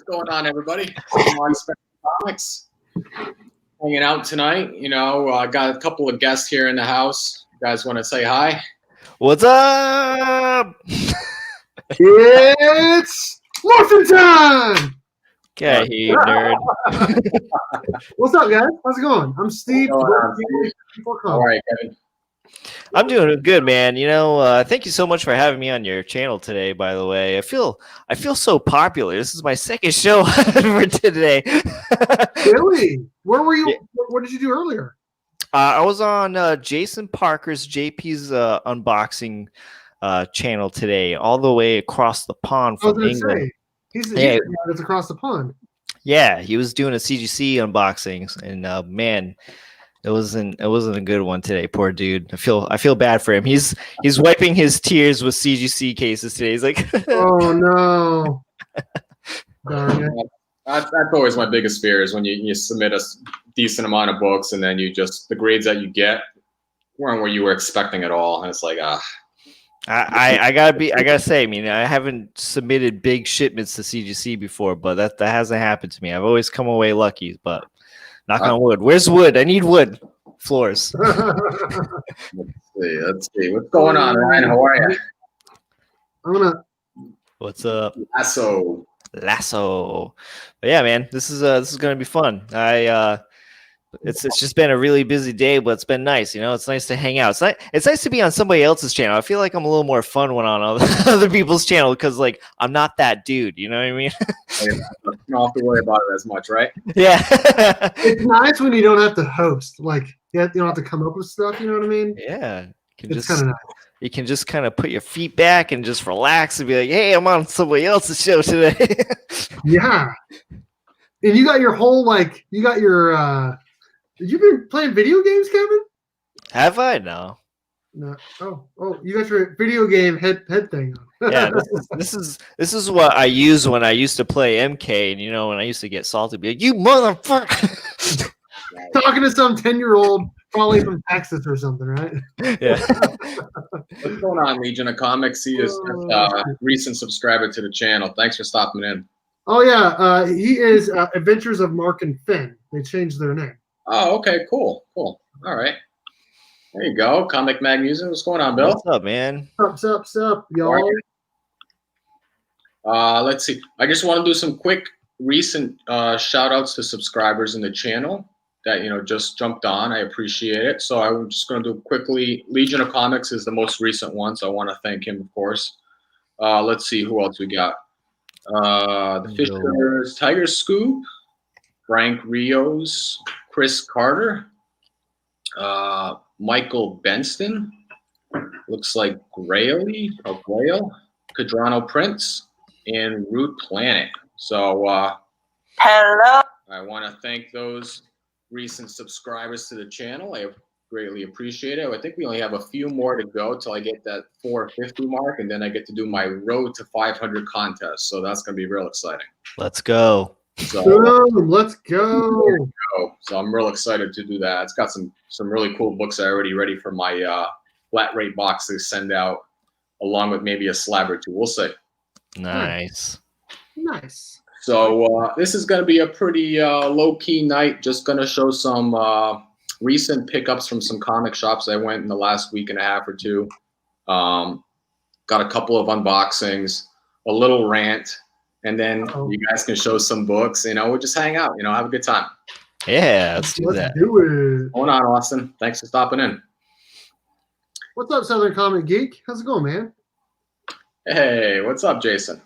going on, everybody? Comics hanging out tonight. I got a couple of guests here in the house. You guys want to say hi? What's up? It's morphin' time! Okay, you nerd. What's up, guys? How's it going? I'm Steve. All right, Kevin. I'm doing good, man. Thank you so much for having me on your channel today. By the way, I feel so popular. This is my second show for today. Really? Where were you? What did you do earlier? I was on Jason Parker's JP's unboxing channel today, all the way across the pond from England. He's the guy that's across the pond. Yeah, he was doing a CGC unboxing, and man, it wasn't a good one today. Poor dude. I feel bad for him. He's wiping his tears with CGC cases today. He's like, oh no. Darn it. That's always my biggest fear is when you submit a decent amount of books and then the grades that you get weren't what you were expecting at all, and it's like I gotta say, I haven't submitted big shipments to CGC before, but that hasn't happened to me. I've always come away lucky, but knock on wood. Where's wood? I need wood. Floors. Let's see. What's going on, Ryan? How are you? What's up? Lasso. But yeah, man, this is gonna be fun. It's just been a really busy day, but it's been nice. It's nice to hang out. It's nice to be on somebody else's channel. I feel like I'm a little more fun when on other people's channel because I'm not that dude. You know what I mean? You don't have to worry about it as much, right? Yeah. It's nice when you don't have to host. You don't have to come up with stuff. You know what I mean? Yeah. It's kind of nice. You can just kind of put your feet back and just relax and be like, hey, I'm on somebody else's show today. Yeah. And you got your whole you've been playing video games, Kevin? Have I? No. Oh, you got your video game head thing on. Yeah, this is what I use when I used to play MK, and when I used to get salty, be like, you motherfucker. Talking to some 10-year-old, probably from Texas or something, right? Yeah. What's going on, Legion of Comics? He is a recent subscriber to the channel. Thanks for stopping in. Oh yeah, he is Adventures of Mark and Finn. They changed their name. Oh, okay, cool. All right. There you go. Comic Mag Music. What's going on, Bill? What's up, man? Sup, y'all. Let's see. I just want to do some quick recent shout outs to subscribers in the channel that just jumped on. I appreciate it. So I'm just going to do quickly. Legion of Comics is the most recent one, so I want to thank him, of course. Let's see who else we got. The Fishers, Tiger Scoop, Frank Rios, Chris Carter, Michael Benston, looks like Grayle, Cadrano Prince, and Root Planet. So hello. I want to thank those recent subscribers to the channel. I greatly appreciate it. I think we only have a few more to go till I get that 450 mark, and then I get to do my road to 500 contest. So that's going to be real exciting. Let's go. So let's go. So I'm real excited to do that. It's got some really cool books already ready for my flat rate box to send out, along with maybe a slab or two. We'll see. Nice. So this is going to be a pretty low-key night. Just going to show some recent pickups from some comic shops I went in the last week and a half or two. Got a couple of unboxings, a little rant. And then you guys can show some books. We'll just hang out. Have a good time. Yeah, let's do it. Hold on, Austin. Thanks for stopping in. What's up, Southern Comic Geek? How's it going, man? Hey, what's up, Jason?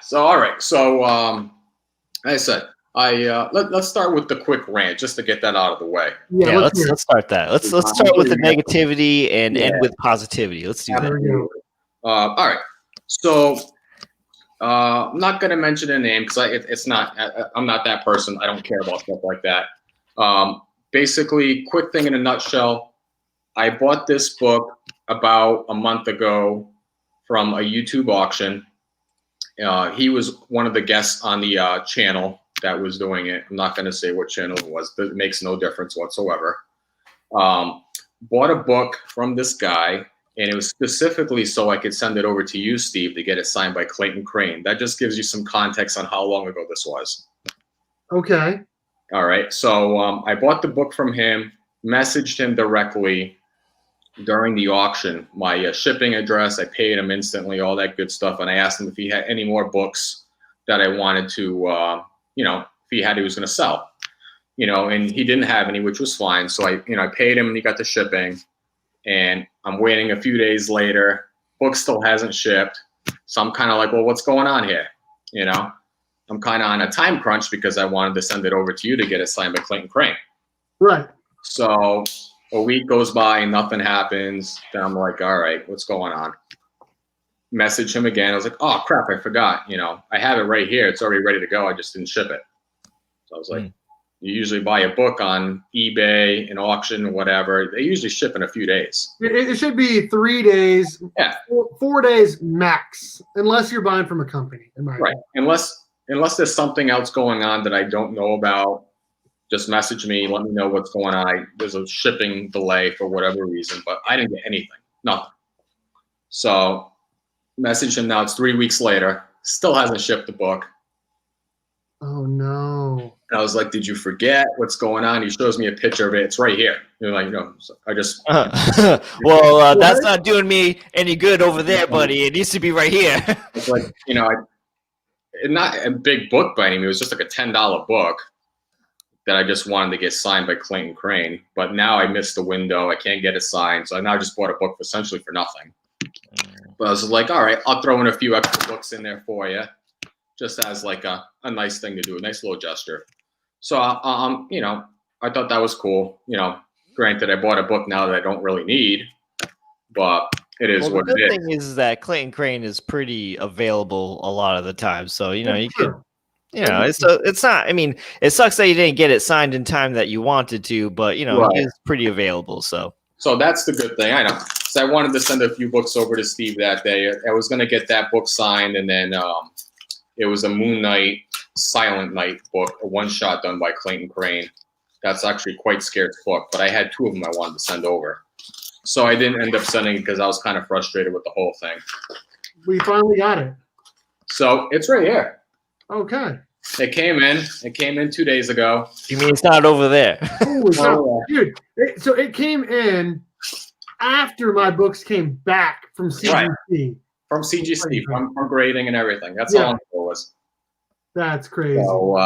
So, all right. So, like I said, let's start with the quick rant just to get that out of the way. Yeah, let's start that. Let's start with the negativity and end with positivity. Let's do that. All right, so I'm not going to mention a name because it's not. I'm not that person. I don't care about stuff like that. Basically, quick thing in a nutshell. I bought this book about a month ago from a YouTube auction. He was one of the guests on the channel that was doing it. I'm not going to say what channel it was. It makes no difference whatsoever. Bought a book from this guy. And it was specifically so I could send it over to you, Steve, to get it signed by Clayton Crane. That just gives you some context on how long ago this was. Okay. All right. So I bought the book from him, messaged him directly during the auction, my shipping address. I paid him instantly, all that good stuff. And I asked him if he had any more books that I wanted to, if he had, he was going to sell, and he didn't have any, which was fine. So I paid him and he got the shipping. And I'm waiting a few days later. Book still hasn't shipped. So I'm kind of like, well, what's going on here? I'm kind of on a time crunch because I wanted to send it over to you to get it signed by Clayton Crane. Right. So a week goes by and nothing happens. Then I'm like, all right, what's going on? Message him again. I was like, oh, crap, I forgot. I have it right here. It's already ready to go. I just didn't ship it. So I was like, you usually buy a book on eBay, an auction, whatever. They usually ship in a few days. It should be 3 days, Yeah. 4 days max, unless you're buying from a company. Right. Unless there's something else going on that I don't know about, just message me. Let me know what's going on. There's a shipping delay for whatever reason, but I didn't get anything. Nothing. So message him now. It's 3 weeks later. Still hasn't shipped the book. Oh, no. And I was like, did you forget what's going on? He shows me a picture of it. It's right here. So I just. Well, that's not doing me any good over there, buddy. It needs to be right here. It's like, not a big book by any means. It was just like a $10 book that I just wanted to get signed by Clayton Crane. But now I missed the window. I can't get it signed. So I now just bought a book essentially for nothing. But I was like, all right, I'll throw in a few extra books in there for you, just as like a nice thing to do, a nice little gesture. So, I thought that was cool. Granted, I bought a book now that I don't really need, but it is what it is. The good thing is that Clayton Crane is pretty available a lot of the time. So, you could, it's not, I mean, it sucks that you didn't get it signed in time that you wanted to, but, Right. It is pretty available. So that's the good thing. I know. So I wanted to send a few books over to Steve that day. I was going to get that book signed, and then it was a Moon Knight, Silent Night book, a one-shot done by Clayton Crane. That's actually quite scarce book, but I had 2 of them I wanted to send over. So I didn't end up sending it because I was kind of frustrated with the whole thing. We finally got it. So it's right here. Okay. It came in 2 days ago. you mean it's not over there? Holy cow. Dude, so it came in after my books came back from CGC. Right. From CGC, from grading and everything. That's all it was. That's crazy. So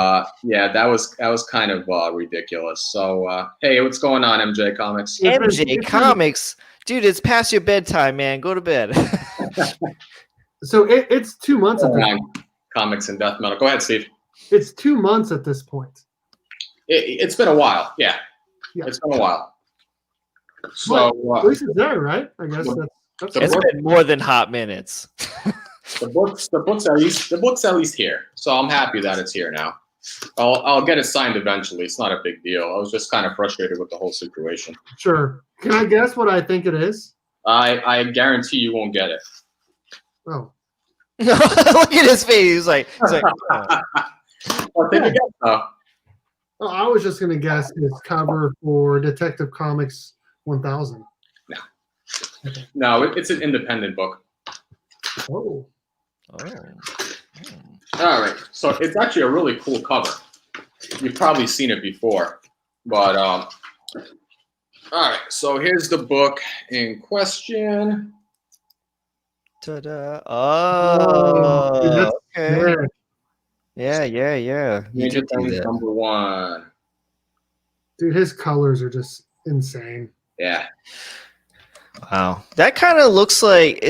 that was kind of ridiculous. So hey, what's going on, MJ Comics? MJ Comics, dude, it's past your bedtime, man. Go to bed. So it's 2 months at this point. Comics and death metal. Go ahead, Steve. It's 2 months at this point. It's been a while. Yeah. It's been a while. So at least it's there, right? I guess that's it's been more than hot minutes. The book's at least here. So I'm happy that it's here now. I'll get it signed eventually. It's not a big deal. I was just kind of frustrated with the whole situation. Sure. Can I guess what I think it is? I guarantee you won't get it. Oh. Look at his face. He's like oh. Well, take a guess, though. Oh, I was just going to guess his cover for Detective Comics 1000. No, it's an independent book. Oh. All right. So it's actually a really cool cover. You've probably seen it before. But, all right. So here's the book in question. Ta-da. Oh, okay. Yeah. You did do that. Number 1. Dude, his colors are just insane. Yeah. Wow. That kind of looks like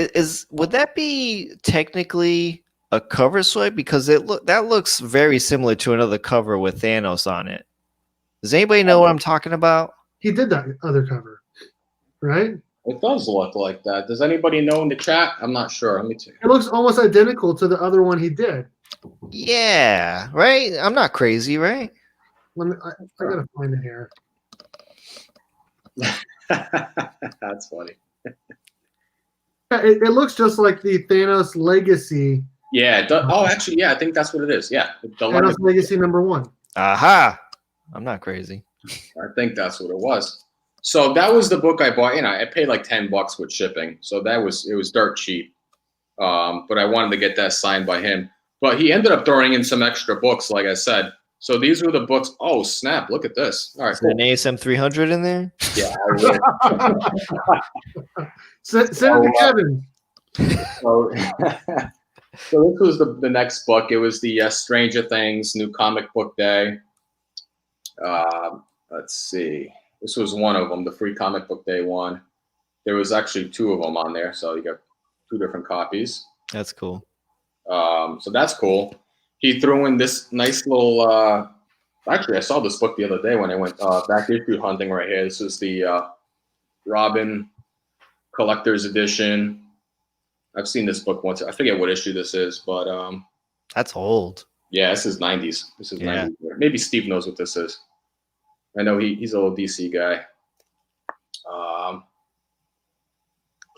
would that be technically a cover swipe? Because that looks very similar to another cover with Thanos on it. Does anybody know what I'm talking about? He did that other cover, right? It does look like that. Does anybody know in the chat? I'm not sure. Let me see. It looks almost identical to the other one he did. Yeah, right? I'm not crazy, right? I gotta find it here. That's funny. It looks just like the Thanos Legacy. Yeah. Oh, actually, yeah. I think that's what it is. Yeah. Thanos Legacy #1. Aha. I'm not crazy. I think that's what it was. So that was the book I bought. I paid like $10 with shipping, so it was dirt cheap. But I wanted to get that signed by him. But he ended up throwing in some extra books, like I said. So these were the books. Oh snap! Look at this. All right, Is there an ASM 300 in there? Yeah. Send it to Kevin. So, so this was the next book. It was the Stranger Things New Comic Book Day. Let's see. This was one of them, the free comic book day one. There was actually two of them on there, so you got two different copies. That's cool. So that's cool. He threw in this nice little. Actually, I saw this book the other day when I went back issue hunting. Right here, this is the Robin Collector's Edition. I've seen this book once. I forget what issue this is, but that's old. Yeah, this is 90s. This is 90s. Maybe Steve knows what this is. I know he's a little DC guy. The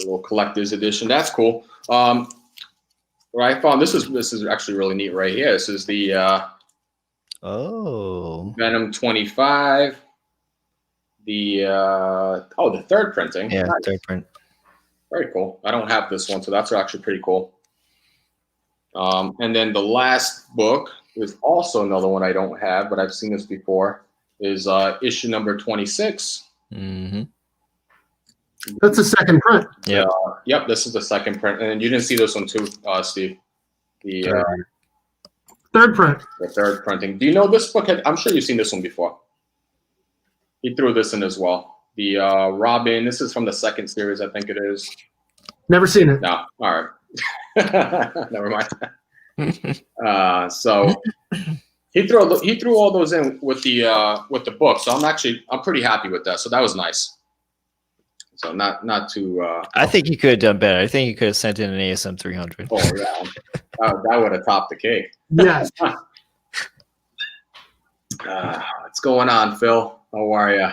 little collector's edition. That's cool. What I found this is actually really neat right here. This is the Venom 25. The third printing. Yeah, third print. Very cool. I don't have this one, so that's actually pretty cool. And then the last book is also another one I don't have, but I've seen this before. Is issue number 26. Mm-hmm. That's a second print. Yeah. Yep. This is the second print, and you didn't see this one too, Steve. The third print. The third printing. Do you know this book? I'm sure you've seen this one before. He threw this in as well. The Robin. This is from the second series, I think it is. Never seen it. No. All right. Never mind. So he threw all those in with the book. So I'm pretty happy with that. So that was nice. So not too. I think he could have done better. I think he could have sent in an ASM 300. Oh yeah, that would have topped the cake. Yes. What's going on, Phil? How are you?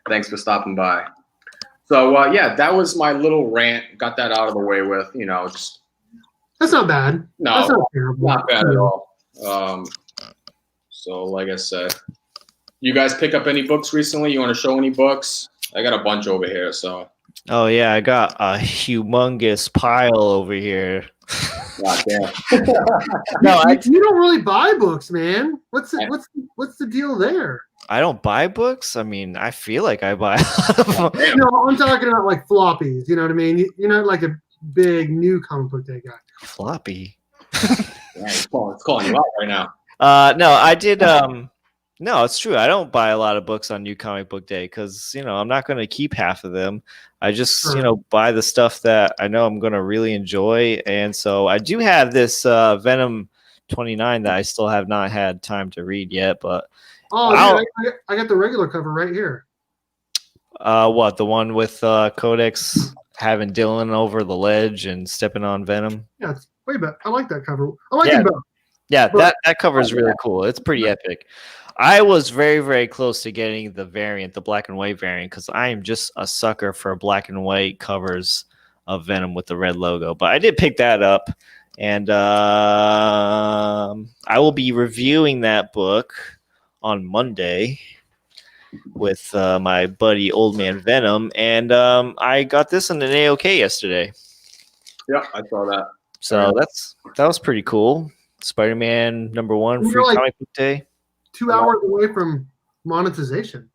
Thanks for stopping by. So yeah, that was my little rant. Got that out of the way with. Just. That's not bad. No, that's not terrible. Not bad at all. So like I said. You guys pick up any books recently? You want to show any books? I got a bunch over here, so. Oh yeah, I got a humongous pile over here. God damn. No, you don't really buy books, man. What's the deal there? I don't buy books. I mean, I feel like I buy. No, I'm talking about like floppies. You know what I mean? You're not like a big new comic book day guy. Floppy. Yeah, it's calling you out right now. No, I did. No, it's true. I don't buy a lot of books on New Comic Book Day because, I'm not going to keep half of them. I just, buy the stuff that I know I'm going to really enjoy. And so I do have this Venom 29 that I still have not had time to read yet. But I got the regular cover right here. What? The one with Codex having Dylan over the ledge and stepping on Venom? Yeah, it's way better. I like that cover. I like it better. Yeah, that cover is really cool. It's pretty epic. I was very, very close to getting the variant, the black and white variant, because I am just a sucker for black and white covers of Venom with the red logo. But I did pick that up, and I will be reviewing that book on Monday with my buddy Old Man Venom, and I got this in an AOK yesterday. Yeah, I saw that. So that was pretty cool. Spider-Man #1 free comic book day. 2 hours away from monetization.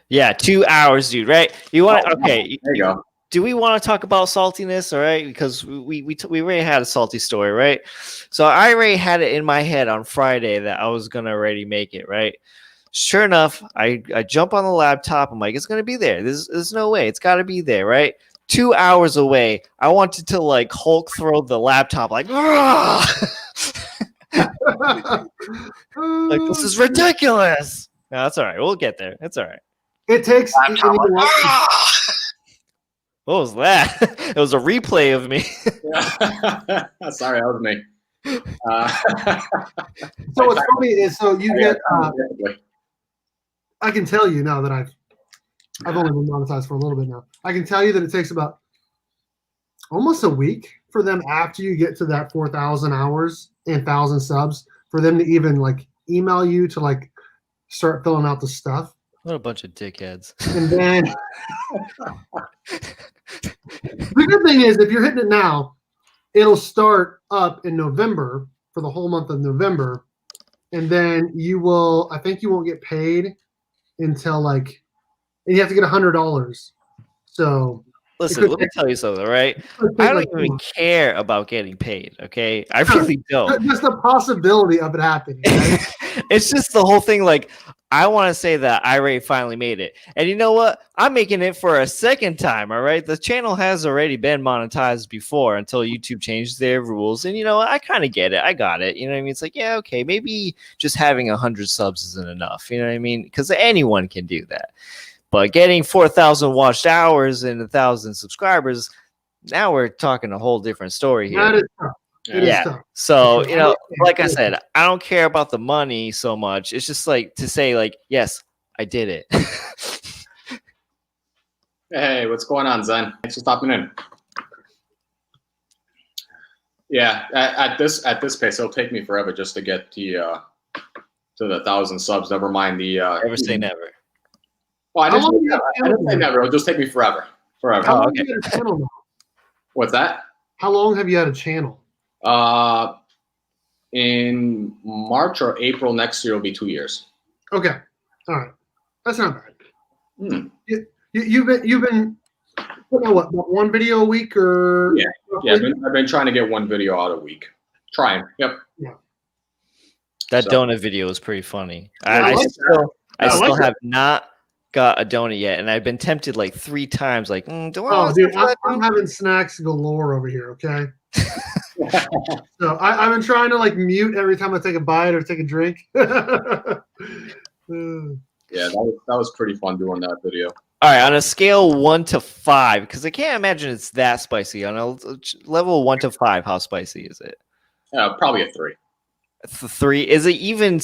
Yeah, 2 hours, dude. Right? You want? Okay. There you go. Do we want to talk about saltiness? All right, because we already had a salty story, right? So I already had it in my head on Friday that I was gonna already make it, right? Sure enough, I jump on the laptop. I'm like, it's gonna be there. There's no way. It's got to be there, right? 2 hours away. I wanted to like Hulk throw the laptop, like. Like, this is ridiculous. No, that's all right. We'll get there. It's all right. It takes. What was that? It was a replay of me. Sorry, that was me. So what's funny is, so you get. I can tell you now that I've only been monetized for a little bit now. I can tell you that it takes about almost a week for them after you get to that 4,000 hours and 1,000 subs for them to even like email you to like start filling out the stuff. What a bunch of dickheads. And then the good thing is, if you're hitting it now, it'll start up in November for the whole month of November, and then I think you won't get paid until and you have to get $100. So Listen, let me tell you something, right? I don't even care about getting paid, okay? I really don't. Just the possibility of it happening. Right? It's just the whole thing. Like, I want to say that iRate finally made it. And you know what? I'm making it for a second time, all right? The channel has already been monetized before until YouTube changed their rules. And you know what? I kind of get it. I got it. You know what I mean? It's like, yeah, okay, maybe just having 100 subs isn't enough. You know what I mean? Because anyone can do that. But getting 4,000 watched hours and 1,000 subscribers, now we're talking a whole different story here. That is tough. It is tough. So, you know, like I said, I don't care about the money so much. It's just like to say, like, yes, I did it. Hey, what's going on, Zen? Thanks for stopping in. Yeah, at this pace, it'll take me forever just to get to the 1,000 subs. Never mind the. Never say never. Well, I didn't say never. It'll just take me forever. How long have you had a channel now? What's that? How long have you had a channel? In March or April next year will be 2 years. Okay, all right, that's not bad. Hmm. You've been putting out what, about one video a week or? Yeah. I've been trying to get one video out a week. Trying. Yep. Yeah. That donut video was pretty funny. I still have not got a donut yet, and I've been tempted like 3 times. Like, dude, I'm having snacks galore over here. Okay. So I've been trying to like mute every time I take a bite or take a drink. Yeah, that was pretty fun doing that video. All right, on a scale 1 to 5, because I can't imagine it's that spicy. On a level 1 to 5, how spicy is it? Probably a 3. 3. Is it even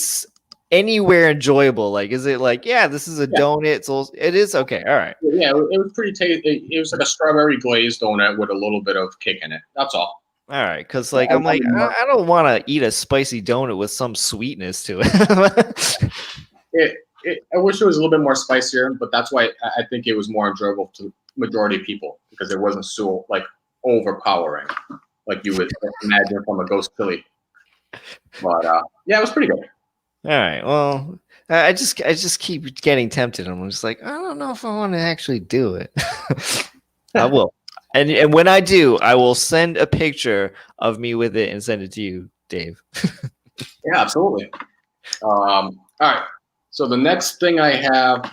anywhere enjoyable? Like, is it like, yeah, this is a donut? So it is okay. All right. Yeah, it was pretty tasty. It was like a strawberry glazed donut with a little bit of kick in it. That's all. All right, because like I'm like I don't want to eat a spicy donut with some sweetness to it. I wish it was a little bit more spicier, but that's why I think it was more enjoyable to majority of people because it wasn't so like overpowering, like you would imagine from a ghost chili. But yeah, it was pretty good. All right, well, I just keep getting tempted. I'm just like, I don't know if I want to actually do it. I will. And when I do, I will send a picture of me with it and send it to you, Dave. Yeah, absolutely. All right. So the next thing I have,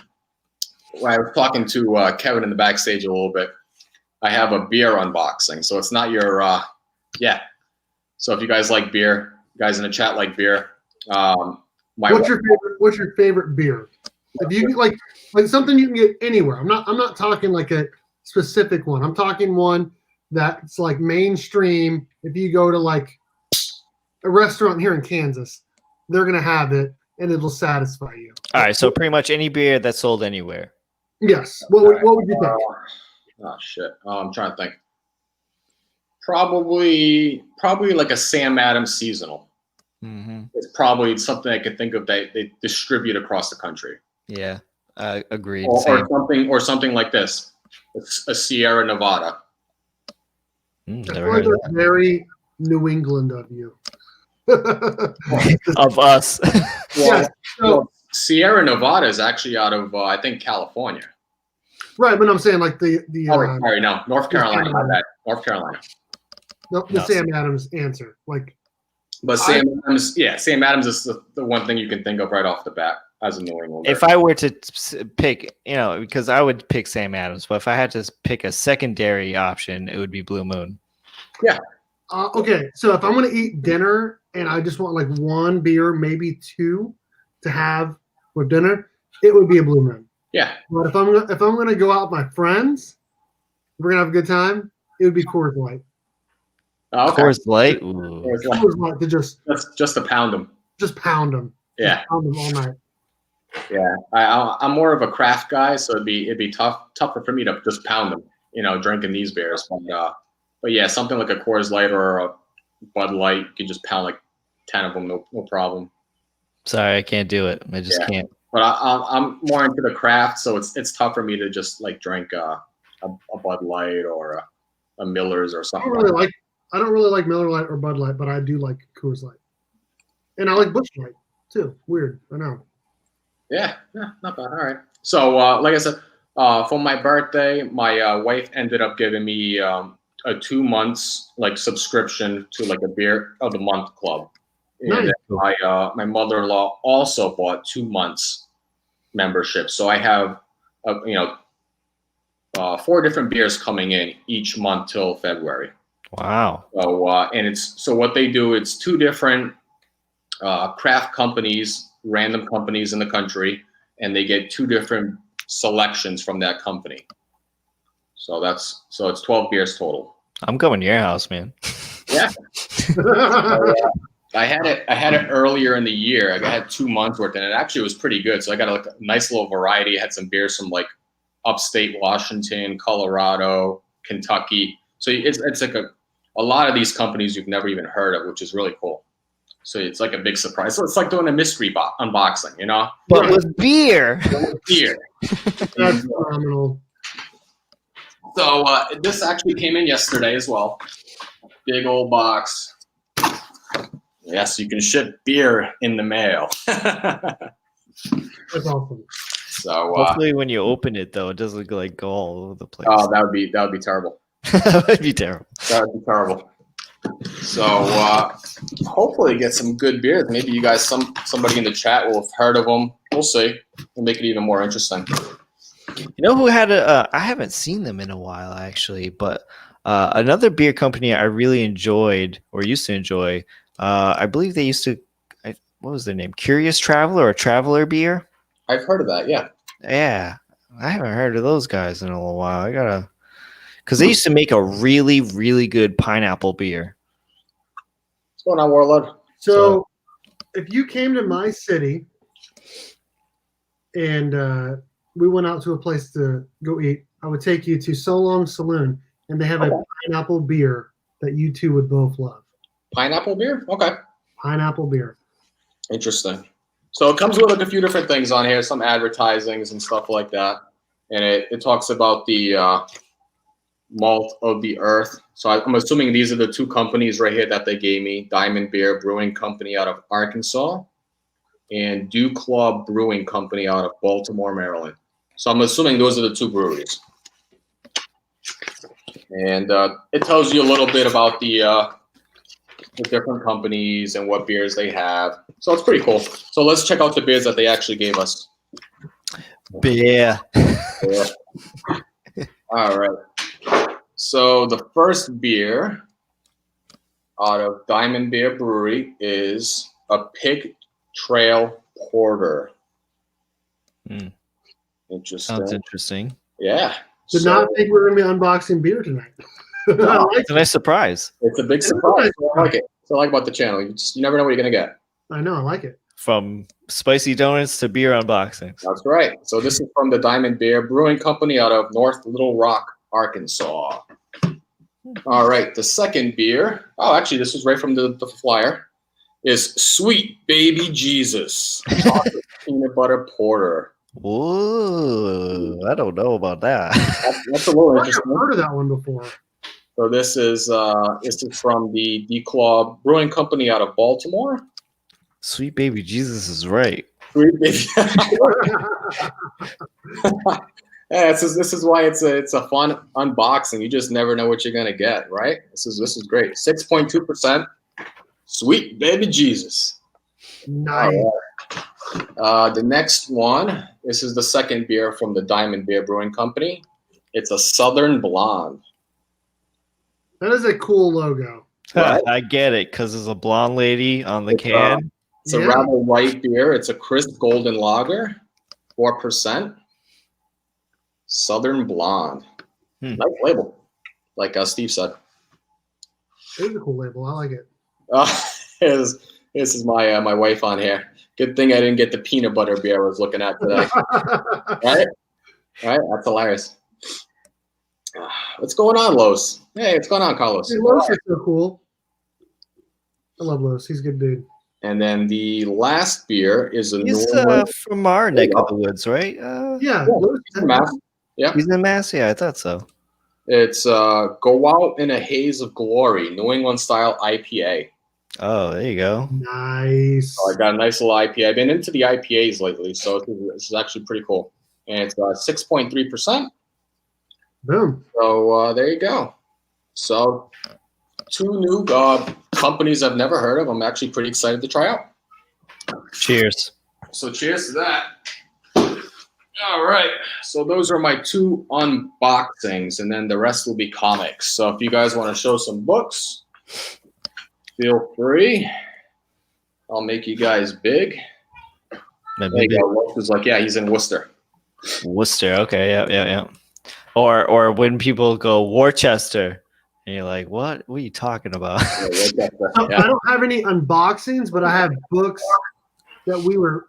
I was talking to Kevin in the backstage a little bit. I have a beer unboxing. So it's not your, So if you guys like beer, guys in the chat like beer. What's your favorite beer? If you like something you can get anywhere. I'm not talking like a specific one. I'm talking one that's like mainstream. If you go to like a restaurant here in Kansas, they're gonna have it and it'll satisfy you. All right, so pretty much any beer that's sold anywhere. Yes. What would you think? Oh shit. I'm trying to think. Probably like a Sam Adams seasonal. Mm-hmm. It's probably something I could think of that they distribute across the country. Yeah, agreed. Or something like this. It's a Sierra Nevada. Never heard of that. Very New England of you. Of us. Well, well, Sierra Nevada is actually out of I think California. Right, but I'm saying like the sorry, no, North Carolina. North Carolina. No, the Sam Adams answer. Like, but Sam Adams is the one thing you can think of right off the bat as a New Englander. If I were to pick, because I would pick Sam Adams, but if I had to pick a secondary option, it would be Blue Moon. Yeah. Okay, so if I'm going to eat dinner and I just want like one beer, maybe 2 to have with dinner, it would be a Blue Moon. Yeah. But if I'm going to go out with my friends, we're going to have a good time, it would be Coors Light. Oh, okay. Coors Light? Coors Light to just to pound them. Just pound them. Yeah. Just pound them all night. Yeah, I'm more of a craft guy, so it'd be tougher for me to just pound them, drinking these beers. But yeah, something like a Coors Light or a Bud Light, you can just pound like 10 of them, no problem. Sorry, I can't do it. I just can't. But I'm more into the craft, so it's tough for me to just like drink a Bud Light or a Miller's or something. I don't really like Miller Lite or Bud Light, but I do like Coors Light, and I like Busch Light too. Weird, I know. Yeah, not bad. All right. So, like I said, for my birthday, my wife ended up giving me a 2 months like subscription to like a beer of the month club. And Nice. my mother-in-law also bought 2 months membership. So I have, 4 different beers coming in each month till February. Wow. So so what they do, it's 2 different craft companies, random companies in the country, and they get 2 different selections from that company. So it's 12 beers total. I'm going to your house, man. Yeah. I had it earlier in the year. I had 2 months worth, and it actually was pretty good. So I got a nice little variety. I had some beers from like upstate Washington, Colorado, Kentucky. So it's like a lot of these companies you've never even heard of, which is really cool. So it's like a big surprise. So it's like doing a mystery unboxing, you know? But with beer. Beer. That's phenomenal. So this actually came in yesterday as well. Big old box. Yes, you can ship beer in the mail. That's awesome. So hopefully, when you open it, though, it doesn't like go all over the place. Oh, that would be terrible. That would be terrible. That would be terrible. So hopefully, get some good beers. Maybe you guys, somebody in the chat will have heard of them. We'll see. We'll make it even more interesting. You know who had I haven't seen them in a while, actually, but another beer company I really enjoyed or used to enjoy. I believe they used to. What was their name? Curious Traveler or Traveler Beer? I've heard of that. Yeah. Yeah, I haven't heard of those guys in a little while. I gotta, because they used to make a really, really good pineapple beer. What's going on, Warlord? So, if you came to my city and we went out to a place to go eat, I would take you to So Long Saloon, and they have a pineapple beer that you two would both love. Pineapple beer? Okay. Pineapple beer. Interesting. So it comes with like a few different things on here, some advertisings and stuff like that. And it talks about the malt of the earth. So I'm assuming these are the 2 companies right here that they gave me. Diamond Beer Brewing Company out of Arkansas and Dew Claw Brewing Company out of Baltimore, Maryland. So I'm assuming those are the 2 breweries. And it tells you a little bit about the different companies and what beers they have. So it's pretty cool. So let's check out the beers that they actually gave us. Beer. Yeah. All right. So the first beer out of Diamond Beer Brewery is a Pig Trail Porter. Interesting. Sounds interesting. Yeah. Did not think we were going to be unboxing beer tonight. It's a nice surprise. It's a big surprise. I like it. So I like about the channel. You never know what you're going to get. I know. I like it. From spicy donuts to beer unboxings. That's right. So this is from the Diamond Beer Brewing Company out of North Little Rock, Arkansas. All right. The second beer, actually, this was right from the flyer, is Sweet Baby Jesus Peanut Butter Porter. Ooh, I don't know about that. That's a little interesting. I've heard of that one before. So this is from the D-Claw Brewing Company out of Baltimore. Sweet Baby Jesus is right. Sweet Baby. Yeah, this is why it's a fun unboxing. You just never know what you're gonna get, right? This is great. 6.2%. Sweet Baby Jesus. Nice. The next one. This is the second beer from the Diamond Beer Brewing Company. It's a Southern Blonde. That is a cool logo. Right? I get it, because there's a blonde lady on the can. It's a rather light beer. It's a crisp golden lager, 4%. Southern Blonde. Nice label, like Steve said. It is a cool label. I like it. This is my wife on here. Good thing I didn't get the peanut butter beer I was looking at today. Right? That's hilarious. What's going on, Los? Hey, what's going on, Carlos? Hey, Los is so cool. I love Los. He's a good dude. And then the last beer is a He's New England. from our neck of the woods, right? Yeah. Mass. Yeah. He's in Mass. Yeah, I thought so. It's Go Out in a Haze of Glory, New England style IPA. Oh, there you go. Nice. So I got a nice little IPA. I've been into the IPAs lately, so this is actually pretty cool. And it's 6.3%. Boom. So there you go. So 2 new companies I've never heard of. I'm actually pretty excited to try out. Cheers. So cheers to that. All right. So those are my 2 unboxings, and then the rest will be comics. So if you guys want to show some books, feel free. I'll make you guys big. Maybe Is like, yeah, he's in Worcester. Worcester. Okay. Yeah. Or when people go Worcester, and you're like, what? What are you talking about? Yeah. I don't have any unboxings, but I have books that we were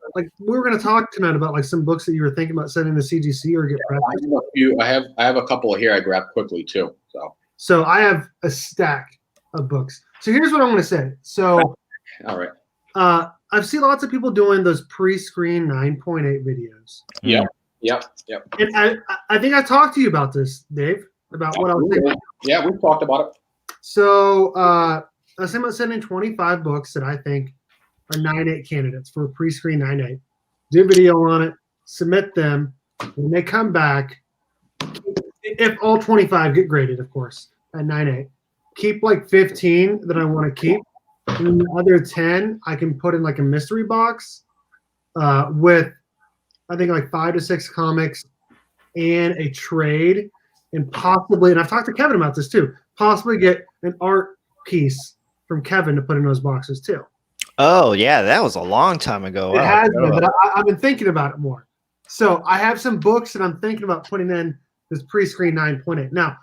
going to talk tonight about, like some books that you were thinking about sending to CGC or get prepped. I have a couple here I grabbed quickly too. So I have a stack of books. So here's what I'm going to say. So, all right. I've seen lots of people doing those pre-screen 9.8 videos. Yep. And I think I talked to you about this, Dave, about what I was thinking. Yeah, we've talked about it. So I was thinking about sending 25 books that I think are 9.8 candidates for a pre-screen 9.8. Do a video on it, submit them. When they come back, if all 25 get graded, of course, at 9.8, keep like 15 that I want to keep. And then the other 10 I can put in like a mystery box with, I think, like 5 to 6 comics and a trade, and possibly, and I've talked to Kevin about this too, possibly get an art piece from Kevin to put in those boxes too. Oh, yeah, that was a long time ago. It has been, but I've been thinking about it more. So I have some books that I'm thinking about putting in this pre-screen 9.8. Now,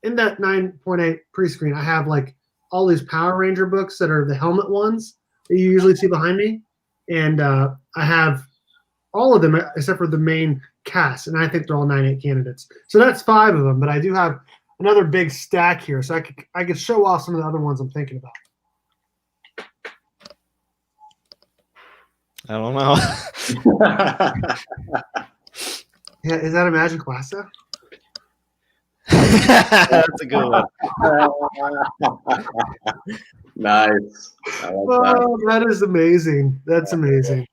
in that 9.8 pre-screen, I have like all these Power Ranger books that are the helmet ones that you usually see behind me. And I have all of them except for the main cast, and I think they're all 9.8 candidates. So that's 5 of them, but I do have another big stack here, so I could show off some of the other ones I'm thinking about. I don't know. Yeah, is that a magic lasso? That's a good one. Nice. I like that. That is amazing. That's amazing.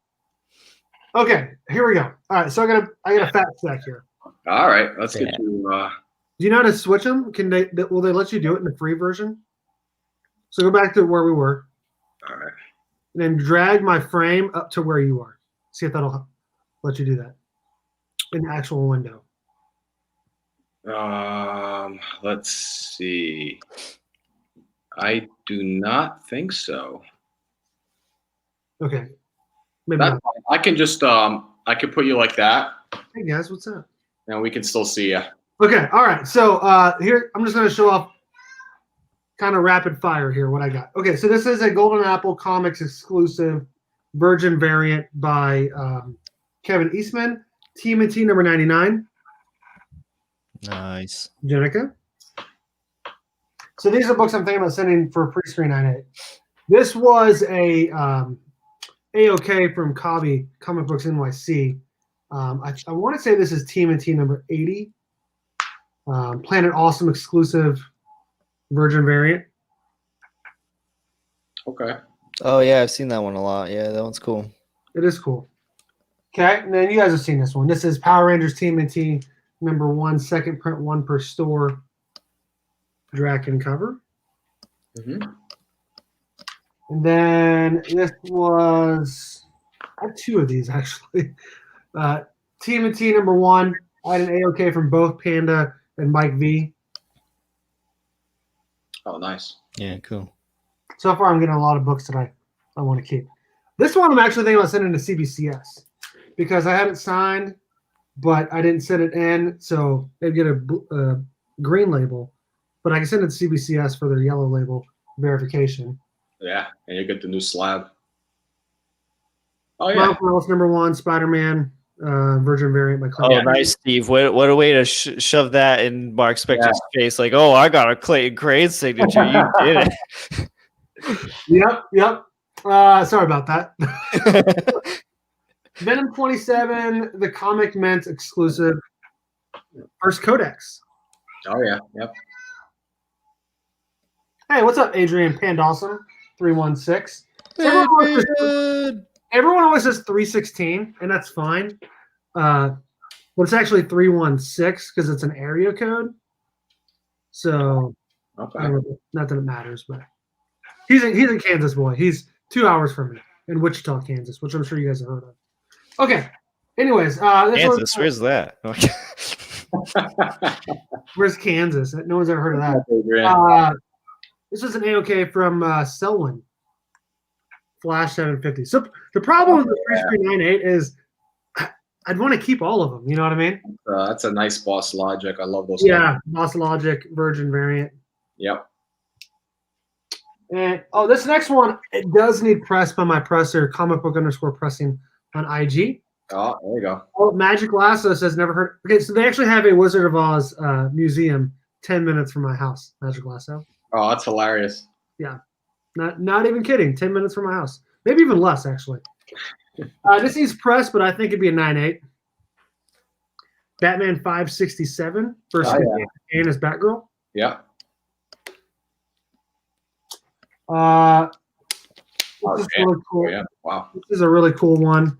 Okay, here we go. All right, so I got a fat stack here. All right, let's get you. Do you know how to switch them? Will they let you do it in the free version? So go back to where we were. All right. And then drag my frame up to where you are. See if that'll let you do that in the actual window. Let's see. I do not think so. Okay. Maybe not. I can just I can put you like that. Hey guys, what's up? And we can still see you. Okay, all right. So here I'm just gonna show off kind of rapid fire here what I got. Okay, so this is a Golden Apple Comics exclusive Virgin variant by Kevin Eastman, TMNT number 99. Nice. Jenica. So these are books I'm thinking about sending for pre-screen 9.8. This was a AOK from Cobby Comic Books NYC. I want to say this is TMNT number 80. Planet Awesome exclusive Virgin variant. Okay. Oh, yeah, I've seen that one a lot. Yeah, that one's cool. It is cool. Okay, and then you guys have seen this one. This is Power Rangers TMNT number 1, second print, 1 per store. Draken cover. Mm-hmm. And then this was, I have 2 of these actually. TMNT number 1. I had an AOK from both Panda and Mike V. Oh, nice. Yeah, cool. So far, I'm getting a lot of books that I want to keep. This one I'm actually thinking about sending to CBCS because I had it signed, but I didn't send it in, so they'd get a green label. But I can send it to CBCS for their yellow label verification. Yeah, and you get the new slab. Oh yeah. Miles number 1, Spider-Man, Virgin variant by Oh, Clayton. nice, Steve. What a way to shove that in Mark Spector's face. Like, oh, I got a Clayton Crane signature. You did it. Yep. Sorry about that. Venom 27, the Comic Mint exclusive. First Codex. Oh yeah, yep. Hey, what's up, Adrian Pandawson? 316. Everyone always says 316, and that's fine. But it's actually 316 because it's an area code. So, Okay. Not that it matters, but he's a Kansas boy. He's 2 hours from me in Wichita, Kansas, which I'm sure you guys have heard of. Okay. Anyways, Kansas, where's that? Where's Kansas? No one's ever heard of that. This is an AOK from Selwyn. Flash 750. So the problem with the 3398 is I'd want to keep all of them. You know what I mean? That's a nice Boss Logic. I love those. Yeah, Boss Logic, Virgin variant. Yep. And this next one, it does need press by my presser, comic_pressing on IG. Oh, there you go. Oh, Magic Lasso says never heard. Okay, so they actually have a Wizard of Oz museum 10 minutes from my house. Magic Lasso. Oh, that's hilarious. Yeah, not even kidding. 10 minutes from my house, maybe even less actually. This needs press, but I think it'd be a 9.8. Batman 567 versus and his Batgirl. Yeah. This is really cool. Yeah. Wow. This is a really cool one.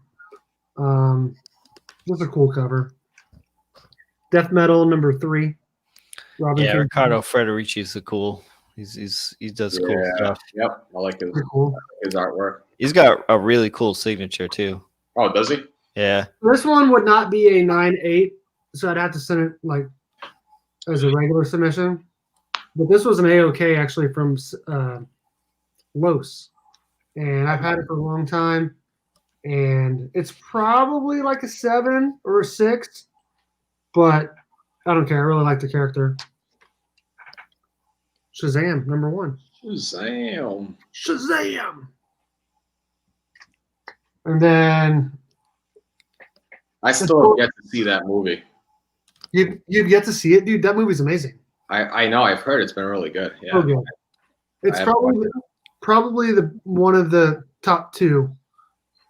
This is a cool cover. Death Metal #3. Robin King. Riccardo Federici is cool. He does cool stuff. Yep, I like his artwork. He's got a really cool signature too. Oh, does he? Yeah. This one would not be a 9.8, so I'd have to send it like as a regular submission. But this was an AOK actually from Los, and I've had it for a long time, and it's probably like a 7 or a 6, but I don't care. I really like the character. Shazam, #1. Shazam. And then I still have yet to see that movie. You've yet to see it, dude. That movie's amazing. I know. I've heard it's been really good. Yeah. So good. It's probably the one of the top 2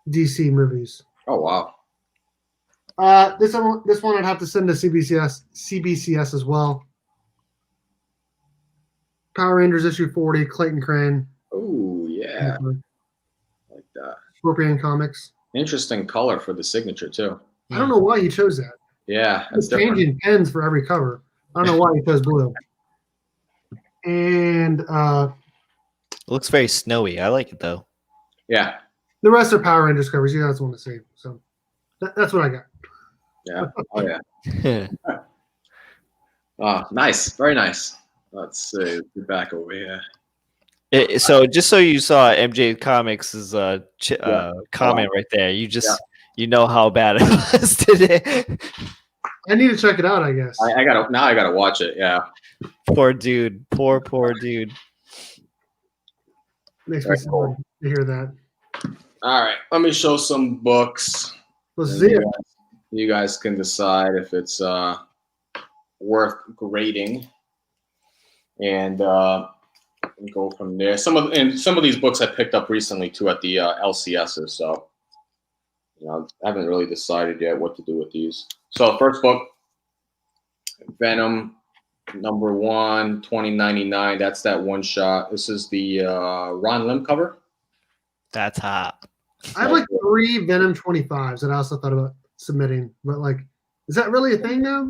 DC movies. Oh wow. This one I'd have to send to CBCS as well. Power Rangers issue 40, Clayton Crane. Oh yeah. Like that. Scorpion Comics. Interesting color for the signature too. I don't know why he chose that. Yeah, it's changing pens for every cover. I don't know why he chose blue. And it looks very snowy. I like it though. Yeah. The rest are Power Rangers covers. You guys want to see. So that's what I got. Yeah. Oh yeah. Nice. Very nice. Let's see. Get back over here. So just so you saw MJ Comics' comment right there, you know how bad it was today. I need to check it out, I guess. I gotta watch it. Yeah. Poor dude. Poor dude. Makes me sad to hear that. All right, let me show some books. Let's see it. You guys can decide if it's worth grading, and go from there. Some of these books I picked up recently too at the LCSs, so I haven't really decided yet what to do with these. So first book, Venom #1, 2099. That's that one shot. This is the Ron Lim cover. That's hot. I have like 3 Venom 25s that I also thought about submitting, but like, is that really a thing now?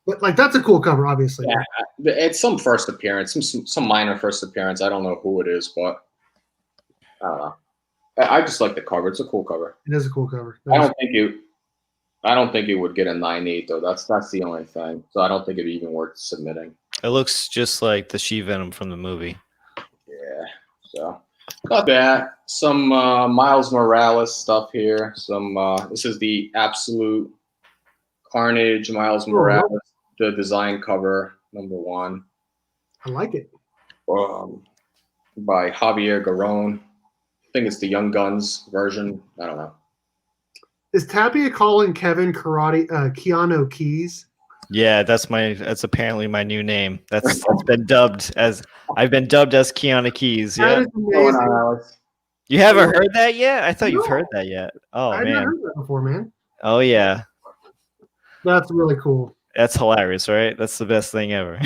But like, that's a cool cover, obviously. Yeah, it's some first appearance, some minor first appearance. I don't know who it is, but I don't know. I just like the cover. It's a cool cover. It is a cool cover. I don't think it would get a 9.8 though. That's the only thing. So I don't think it'd be even worth submitting. It looks just like the She-Venom from the movie. Yeah. So got that. Some Miles Morales stuff here. This is the Absolute Carnage Miles Morales, the design cover #1. I like it. By Javier Garron. I think it's the Young Guns version. I don't know. Is Tapia calling Kevin Keanu Keys? Yeah, that's apparently my new name. That's been dubbed as I've been dubbed as Keanu Keys. Yeah. That is amazing. You haven't heard that yet? I thought you've No. heard that yet. Oh I've man. never heard that before, man. Oh yeah. That's really cool. That's hilarious, right? That's the best thing ever.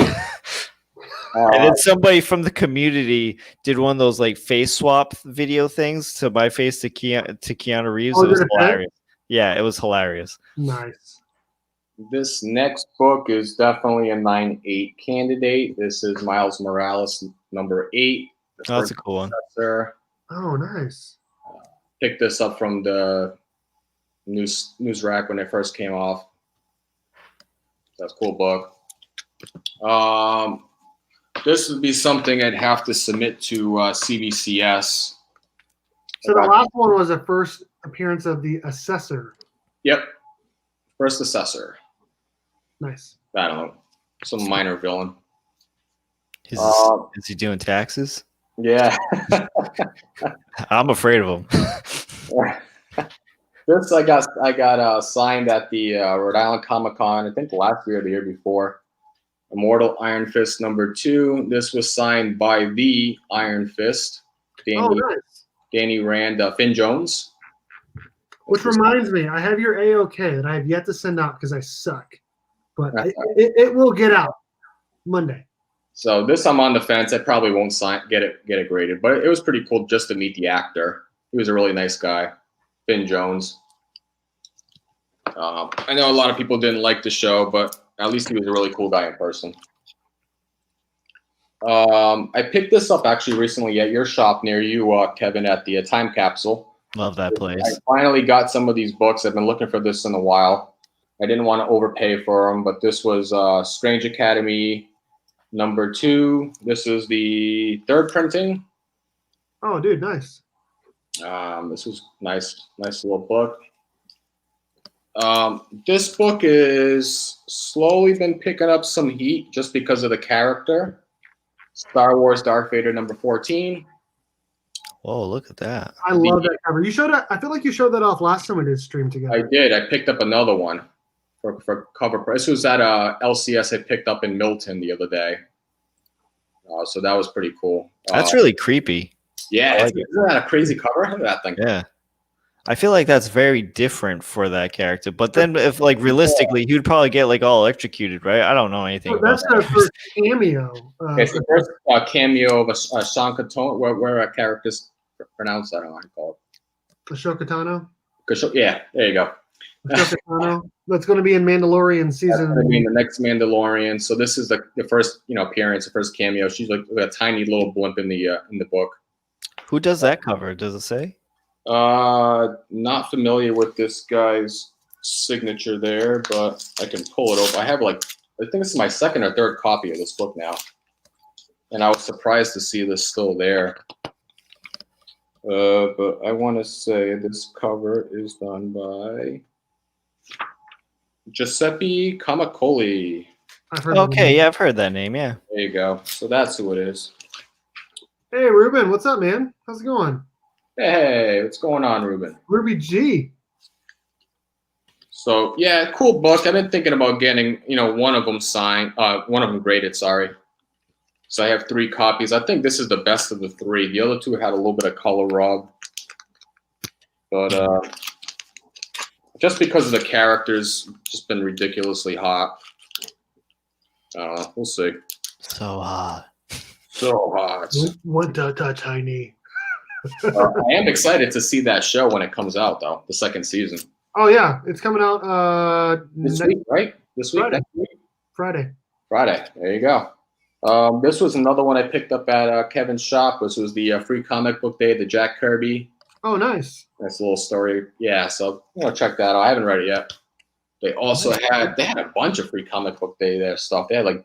And then somebody from the community did one of those like face swap video things to my face to Keanu Reeves. It was hilarious. Yeah, it was hilarious. Nice. This next book is definitely a 9/8 candidate. This is Miles Morales, number 8. Oh, that's a cool one. Oh, nice. Picked this up from the news rack when it first came off. That's a cool book. This would be something I'd have to submit to CBCS. So the last one was a first appearance of the Assessor. Yep. First Assessor. Nice. I don't know. Some minor villain. Is he doing taxes? Yeah. I'm afraid of him. This I got signed at the Rhode Island Comic-Con, I think last year or the year before. Immortal Iron Fist number 2. This was signed by the Iron Fist. Danny Rand, Finn Jones. Which reminds me, I have your AOK that I have yet to send out because I suck. But it will get out Monday. So this I'm on the fence. I probably won't get it graded, but it was pretty cool just to meet the actor. He was a really nice guy, Finn Jones. I know a lot of people didn't like the show, but at least he was a really cool guy in person. I picked this up actually recently at your shop near you, Kevin, at the Time Capsule. Love that place. I finally got some of these books. I've been looking for this in a while. I didn't want to overpay for them, but this was Strange Academy number 2. This is the 3rd printing. Oh, dude, nice. This was nice little book. This book is slowly been picking up some heat just because of the character. Star Wars Darth Vader number 14. Whoa, look at that. I love that cover. You showed it. I feel like you showed that off last time we did stream together. I did. I picked up another one for cover price. This was at LCS I picked up in Milton the other day. So that was pretty cool. That's really creepy. Yeah, isn't that a crazy cover? Look at that thing. Yeah. I feel like that's very different for that character. But then if like realistically, he would probably get like all electrocuted, right? I don't know anything about that. That's the first cameo. It's the first cameo of a Sean Katona, where a character's pronounced. I don't know how to call it. Ashoka Tano? Yeah, there you go. Ashoka Tano. That's going to be in Mandalorian season. That's going to be in the next Mandalorian. So this is the first appearance, the first cameo. She's like a tiny little blimp in the book. Who does that cover? Does it say? Not familiar with this guy's signature there, but I can pull it over. I think this is my 2nd or 3rd copy of this book now, and I was surprised to see this still there. But I want to say this cover is done by Giuseppe Camacoli. Okay, yeah, I've heard that name. Yeah, there you go. So that's who it is. Hey, Ruben, what's up, man? How's it going? Hey, what's going on, Ruben? Ruby G. So yeah, cool book. I've been thinking about getting, one of them signed, one of them graded. Sorry. So I have 3 copies. I think this is the best of the 3. The other 2 had a little bit of color rub, but just because of the characters, just been ridiculously hot. We'll see. So hot. So hot. One tiny. I am excited to see that show when it comes out, though. The 2nd season. Oh yeah, it's coming out this week, right? This week, Friday. Next week? Friday. There you go. This was another one I picked up at Kevin's shop. This was the free comic book day, the Jack Kirby. Oh, nice. Nice little story. Yeah, so check that out. I haven't read it yet. They also had a bunch of free comic book day there stuff. They had like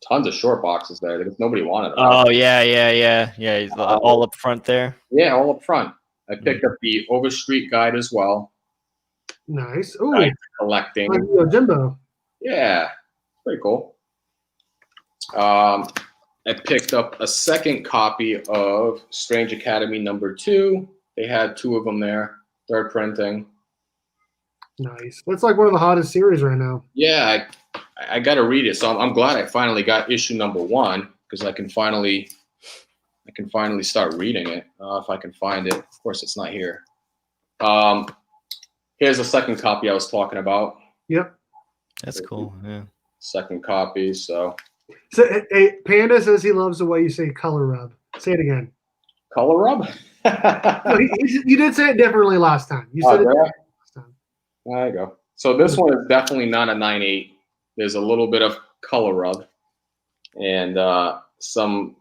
tons of short boxes there because nobody wanted them. Oh yeah. All up front there. Yeah, all up front. I picked up the Overstreet Guide as well. Nice. Ooh, collecting. Jimbo. Yeah, pretty cool. I picked up a 2nd copy of Strange Academy number 2. They had 2 of them there. 3rd printing. Nice. That's like one of the hottest series right now. Yeah, I got to read it. So I'm glad I finally got issue number 1 because I can finally I can finally start reading it if I can find it. Of course, it's not here. Here's the second copy I was talking about. Yep. That's cool. Yeah. Second copy. So hey, Panda says he loves the way you say color rub. Say it again. color rub. No, you did say it differently last time. You said it yeah. last time. There you go. So this one is definitely not a 9.8. There's a little bit of color rub and some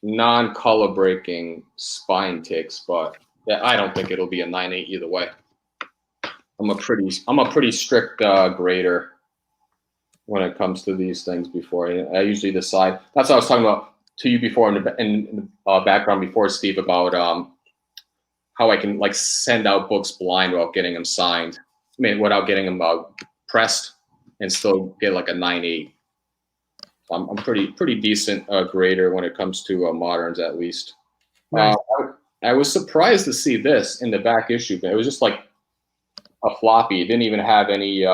non-color breaking spine ticks, but I don't think it'll be a 9.8 either way. I'm a pretty strict grader when it comes to these things. Before I usually decide. That's what I was talking about to you before in the background before, Steve, about how I can like send out books blind without getting them signed. I mean, without getting them pressed, and still get like a 9.8. I'm pretty decent grader when it comes to moderns, at least. Nice. I was surprised to see this in the back issue, but it was just like a floppy. It didn't even have any,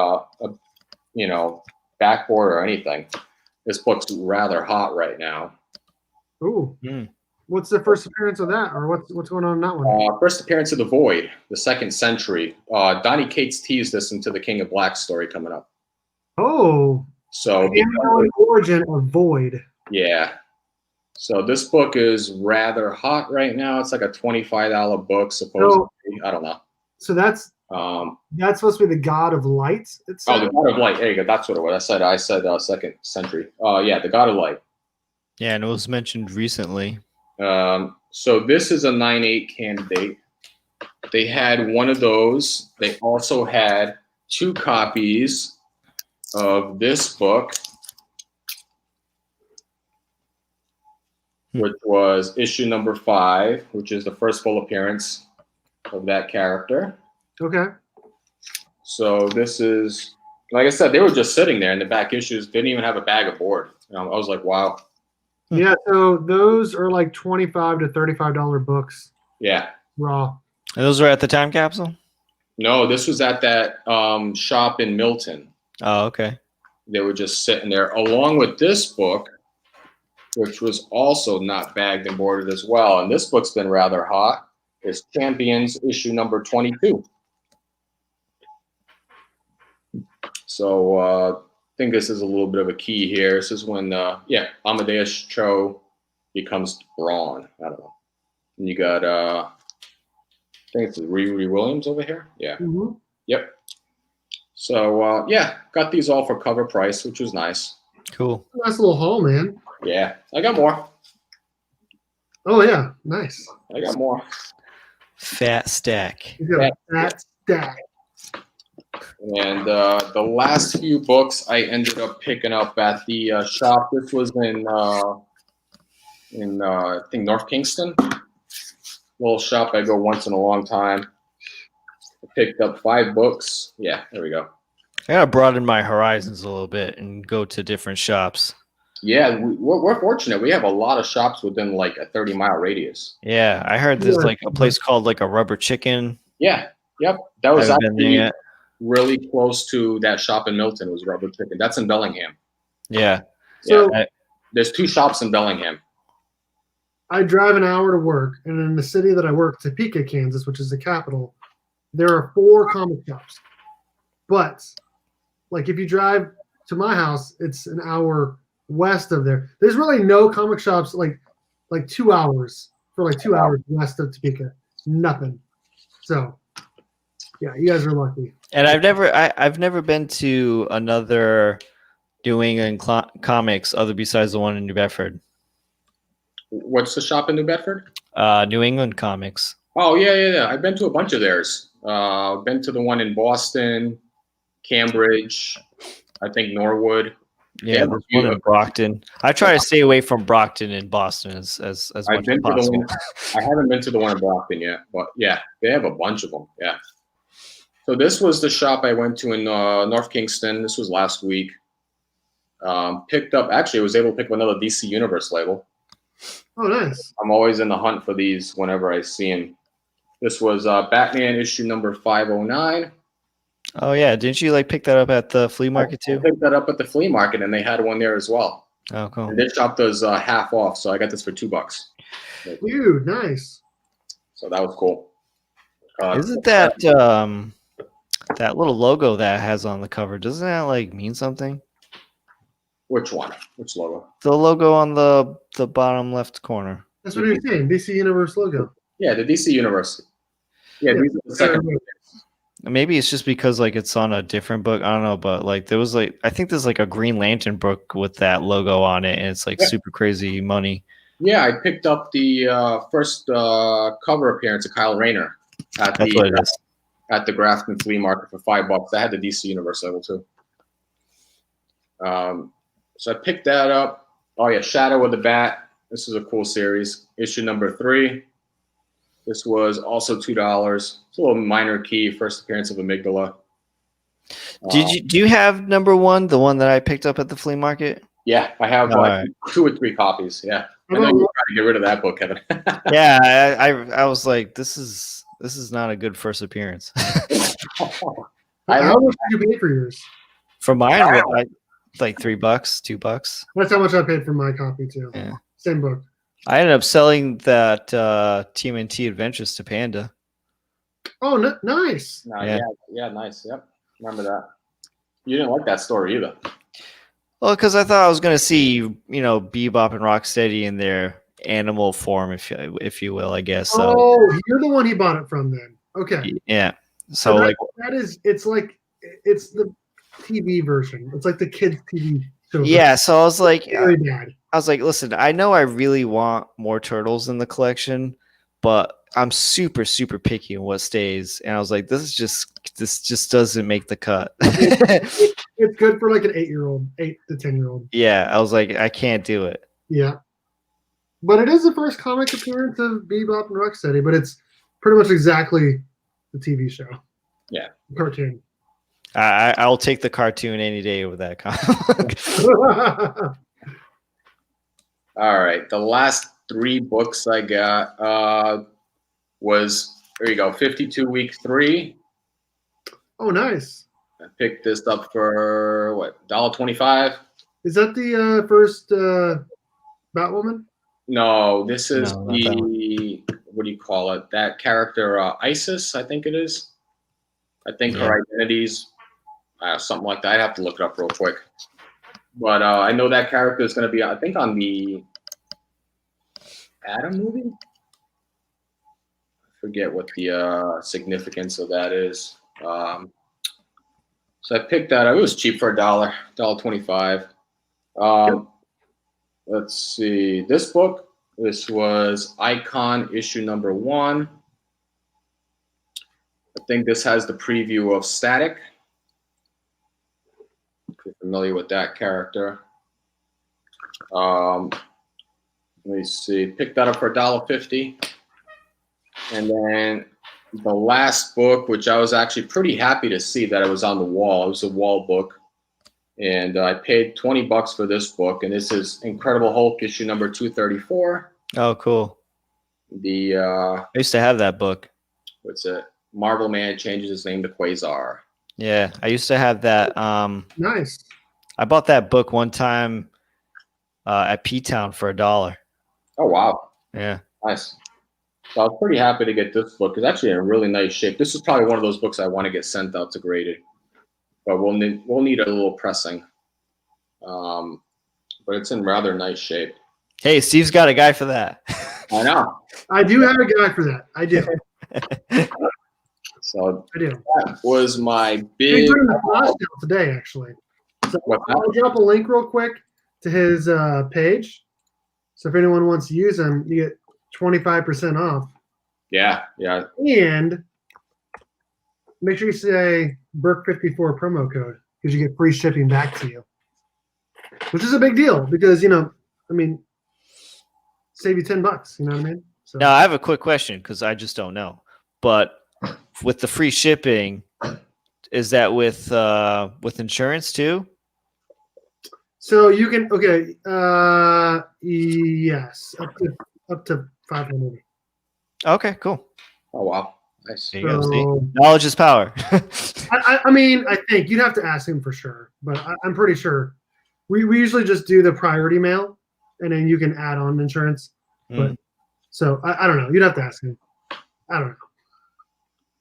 backboard or anything. This book's rather hot right now. Ooh. What's the first appearance of that, or what's going on in that one? First appearance of the Void, the 2nd century. Donnie Cates teased this into the King of Black story coming up. Oh. So the origin of Void. Yeah. So this book is rather hot right now. It's like a $25 book, supposedly. I don't know. So that's supposed to be the God of Light. The God of Light. There you go. That's what it was. I said 2nd century. Yeah, the God of Light. Yeah, and it was mentioned recently. So this is a 9.8 candidate. They had one of those. They also had 2 copies of this book, which was issue number 5, which is the first full appearance of that character. Okay. So this is, like I said, they were just sitting there in the back issues. Didn't even have a bag of board. I was like, wow. Yeah, so those are like $25 to $35 books. Yeah. Raw. And those were at the time capsule? No, this was at that shop in Milton. Oh, okay. They were just sitting there, along with this book, which was also not bagged and boarded as well. And this book's been rather hot. It's Champions issue number 22. So I think this is a little bit of a key here. This is when, Amadeus Cho becomes Braun. I don't know. And you got, I think it's Riri Williams over here. Yeah. Mm-hmm. Yep. So, got these all for cover price, which was nice. Cool. Nice little haul, man. Yeah, I got more. Oh, yeah. Nice. I got more. Fat stack. You got a fat stack. And the last few books I ended up picking up at the shop. This was in I think North Kingston. Little shop I go once in a long time. I picked up 5 books. Yeah, there we go. I gotta broaden my horizons a little bit and go to different shops. Yeah, we're fortunate. We have a lot of shops within like a 30-mile radius. Yeah, I heard there's like a place called like a Rubber Chicken. Yeah, yep. That was actually really close to that shop in Milton. Was Rubber Chicken. That's in Bellingham. Yeah. So there's 2 shops in Bellingham. I drive an hour to work, and in the city that I work, Topeka, Kansas, which is the capital, there are 4 comic shops. But like if you drive to my house, it's an hour west of there. There's really no comic shops like 2 hours for like 2 hours west of Topeka. Nothing. So yeah, you guys are lucky. And I've never been to another New England comics other besides the one in New Bedford. What's the shop in New Bedford? New England Comics. Oh yeah. I've been to a bunch of theirs. I've been to the one in Boston, Cambridge, I think Norwood. Yeah, there's one in Brockton. I try to stay away from Brockton and Boston as much as possible. I haven't been to the one in Brockton yet, but yeah, they have a bunch of them. Yeah. So this was the shop I went to in North Kingston. This was last week. Picked up. Actually, I was able to pick up another DC Universe label. Oh, nice. I'm always in the hunt for these whenever I see them. This was Batman issue number 509. Oh yeah, didn't you like pick that up at the flea market too? I picked that up at the flea market, and they had one there as well. Oh, cool. And this shop does half off, so I got this for $2. Dude, nice. So that was cool. Isn't that that little logo that it has on the cover? Doesn't that like mean something? Which one? Which logo? The logo on the bottom left corner. That's what he was saying. DC Universe logo. Yeah, the DC Universe. Yeah, these are the second. Maybe it's just because like it's on a different book. I don't know, but like there was like I think there's like a Green Lantern book with that logo on it, and it's like super crazy money. Yeah, I picked up the first cover appearance of Kyle Rayner at the Grafton Flea Market for $5. I had the DC Universe logo too. So I picked that up. Oh yeah, Shadow of the Bat. This is a cool series. Issue number 3. This was also $2. It's a little minor key. First appearance of Amygdala. Do you have number 1, the one that I picked up at the flea market? Yeah, I have like 2 or 3 copies. Yeah, I know you're trying to get rid of that book, Kevin. Yeah, I was like, this is not a good first appearance. How much did you pay for yours? For mine, like $3, $2. That's how much I paid for my copy too. Yeah, same book. I ended up selling that TMNT Adventures to Panda. Oh, nice. No, yeah, nice. Yep, remember that. You didn't like that story either. Well, because I thought I was going to see, Bebop and Rocksteady in their animal form, if you will, I guess. So. Oh, you're the one he bought it from then. Okay. Yeah. So it's the TV version. It's like the kids' TV show. Yeah. So I was like, very bad. I was like, listen, I know I really want more turtles in the collection, but I'm super, super picky on what stays. And I was like, this just doesn't make the cut. It's good for like an 8-year-old, 8 to 10-year-old. Yeah. I was like, I can't do it. Yeah. But it is the first comic appearance of Bebop and Rocksteady, but it's pretty much exactly the TV show. Yeah. Cartoon. I'll take the cartoon any day over that comic. All right. The last 3 books I got was, there you go, 52 Week 3. Oh, nice. I picked this up for, what, $1.25? Is that the first Batwoman? No, this is what do you call it? That character, Isis, I think it is. I think her identity's something like that. I'd have to look it up real quick. But I know that character is going to be, I think, on the Adam movie. I forget what the significance of that is. So I picked that up. It was cheap for $1.25. Let's see. This book, this was Icon issue number 1. I think this has the preview of Static. If you're familiar with that character. Let me see. Picked that up for $1.50. And then the last book, which I was actually pretty happy to see that it was on the wall. It was a wall book. And I paid $20 for this book. And this is Incredible Hulk issue number 234. Oh, cool. I used to have that book. What's it? Marvel Man changes his name to Quasar. Yeah, I used to have that. Nice. I bought that book one time at P-Town for $1. Oh, wow. Yeah. Nice. So I was pretty happy to get this book. It's actually in really nice shape. This is probably one of those books I want to get sent out to graded. But we'll need a little pressing. But it's in rather nice shape. Hey, Steve's got a guy for that. I know. I do have a guy for that. I do. So I do. That was my big. He's doing the flash sale today, actually. So I'll drop a link real quick to his page. So if anyone wants to use them, you get 25% off. Yeah. And make sure you say Berk54 promo code because you get free shipping back to you, which is a big deal because, save you $10. You know what I mean? So. Now, I have a quick question because I just don't know. But with the free shipping, is that with insurance too? So you can yes, up to 500. Okay, cool. Oh wow, nice. There you go. See? Knowledge is power. I think you'd have to ask him for sure, but I'm pretty sure we usually just do the priority mail, and then you can add on insurance. But So I don't know. You'd have to ask him. I don't know.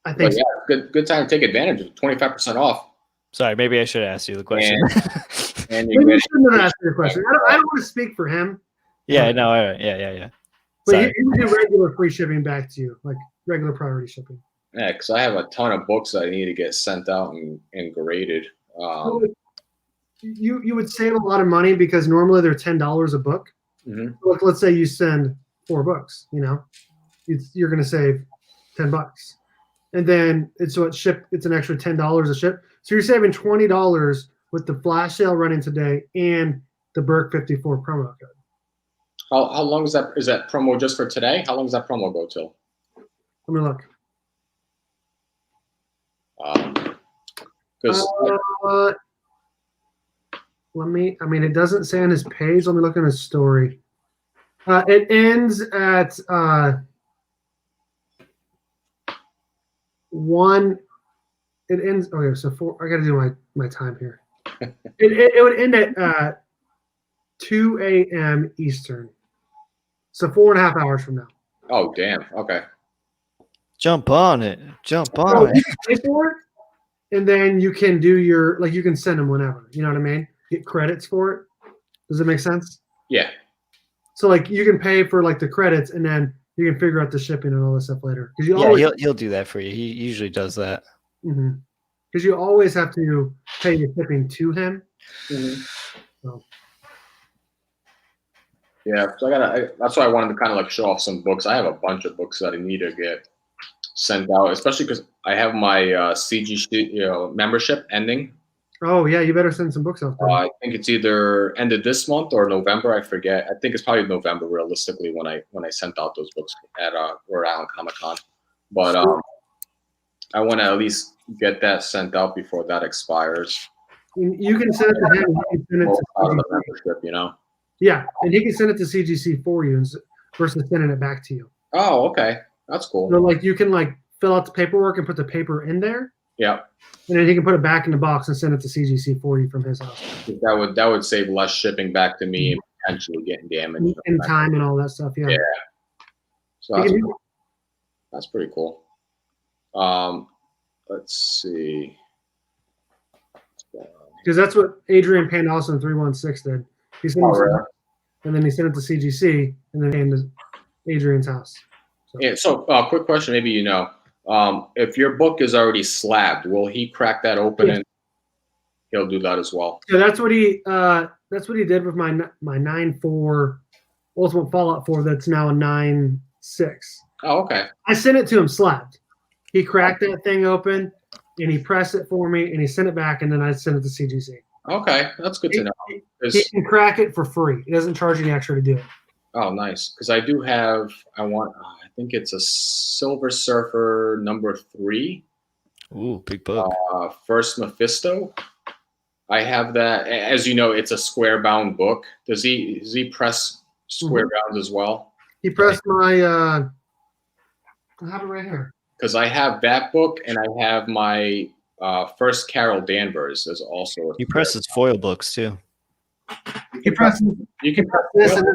I think But yeah, good time to take advantage of 25% off. Sorry, maybe I should ask you the question. And maybe you shouldn't have asked your question. I don't want to speak for him. Yeah, no, yeah. But he would do regular free shipping back to you, like regular priority shipping. Yeah, because I have a ton of books that I need to get sent out and graded. You would save a lot of money because normally they're $10 a book. Mm-hmm. So let's say you send 4 books, you're going to save $10, and then it's an extra $10 a ship. So you're saving $20 with the flash sale running today and the Berk 54 promo code. How long is that? Is that promo just for today? How long does that promo go till? Let me look. It doesn't say on his page. Let me look on his story. It ends at 1. It ends. Okay, so 4. I got to do my time here. It would end at 2 a.m. Eastern. So 4.5 hours from now. Oh damn! Okay. Jump on it. You pay for it, and then you can do you can send them whenever. You know what I mean? Get credits for it. Does it make sense? Yeah. So you can pay for the credits, and then you can figure out the shipping and all this stuff later. He'll do that for you. He usually does that. Mm-hmm. Because you always have to pay your shipping to him. Mm-hmm. So. Yeah, so that's why I wanted to kind of show off some books. I have a bunch of books that I need to get sent out, especially because I have my CG membership ending. Oh yeah, you better send some books out there. I think it's either ended this month or November. I forget. I think it's probably November realistically when I sent out those books at Rhode Island Comic Con. But I want to at least get that sent out before that expires. You can send it to him. You can send it to the membership, Yeah, and he can send it to CGC for you versus sending it back to you. Oh, okay, that's cool. So you can fill out the paperwork and put the paper in there. Yeah. And then he can put it back in the box and send it to CGC for you from his house. That would save less shipping back to me and potentially getting damaged. And time and all that stuff. Yeah. Yeah. So that's pretty cool. Let's see. Because that's what Adrian Pandolson 316 did. He sent it, and then he sent it to CGC, and then came to Adrian's house. So. Yeah. So, quick question, maybe if your book is already slabbed, will he crack that open and he'll do that as well? Yeah, that's what he did with my 9.4 Ultimate Fallout 4. That's now a 9.6. Oh, okay. I sent it to him slabbed. He cracked that thing open, and he pressed it for me, and he sent it back, and then I sent it to CGC. Okay, that's good to know. He can crack it for free. He doesn't charge any extra to do it. Oh, nice. Because I do have, I think it's a Silver Surfer #3. Ooh, big book. First Mephisto. I have that. As you know, it's a square bound book. Does he press square bounds as well? He pressed my. I have it right here. Because I have that book and I have my first Carol Danvers as also. He presses foil books too. You can press this. And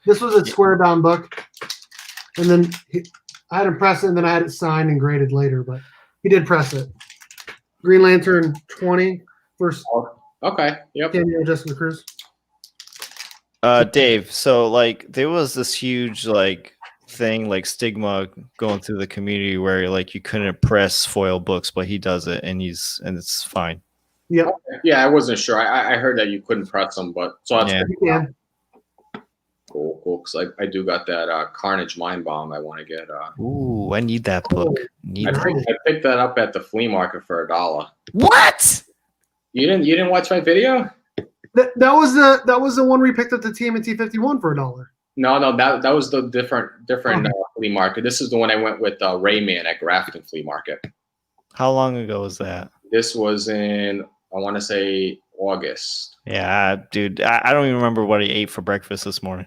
this was a square bound book, and then I had him press it, and then I had it signed and graded later. But he did press it. Green Lantern 20 first. Okay. Yep. Cameo Jessica Cruz. Dave. So there was this huge thing stigma going through the community where you couldn't press foil books, but he does it and it's fine. Yep. Yeah, I wasn't sure. I heard that you couldn't press them, but so that's cool. Because I do got that Carnage Mind Bomb. I want to get. Ooh, I need that book. I picked that up at the flea market for $1. What? You didn't watch my video? That was the one we picked up the TMNT 51 for $1. No, that was the different flea market. This is the one I went with Rayman at Grafton Flea Market. How long ago was that? This was in, I want to say, August. Yeah, dude, I don't even remember what I ate for breakfast this morning.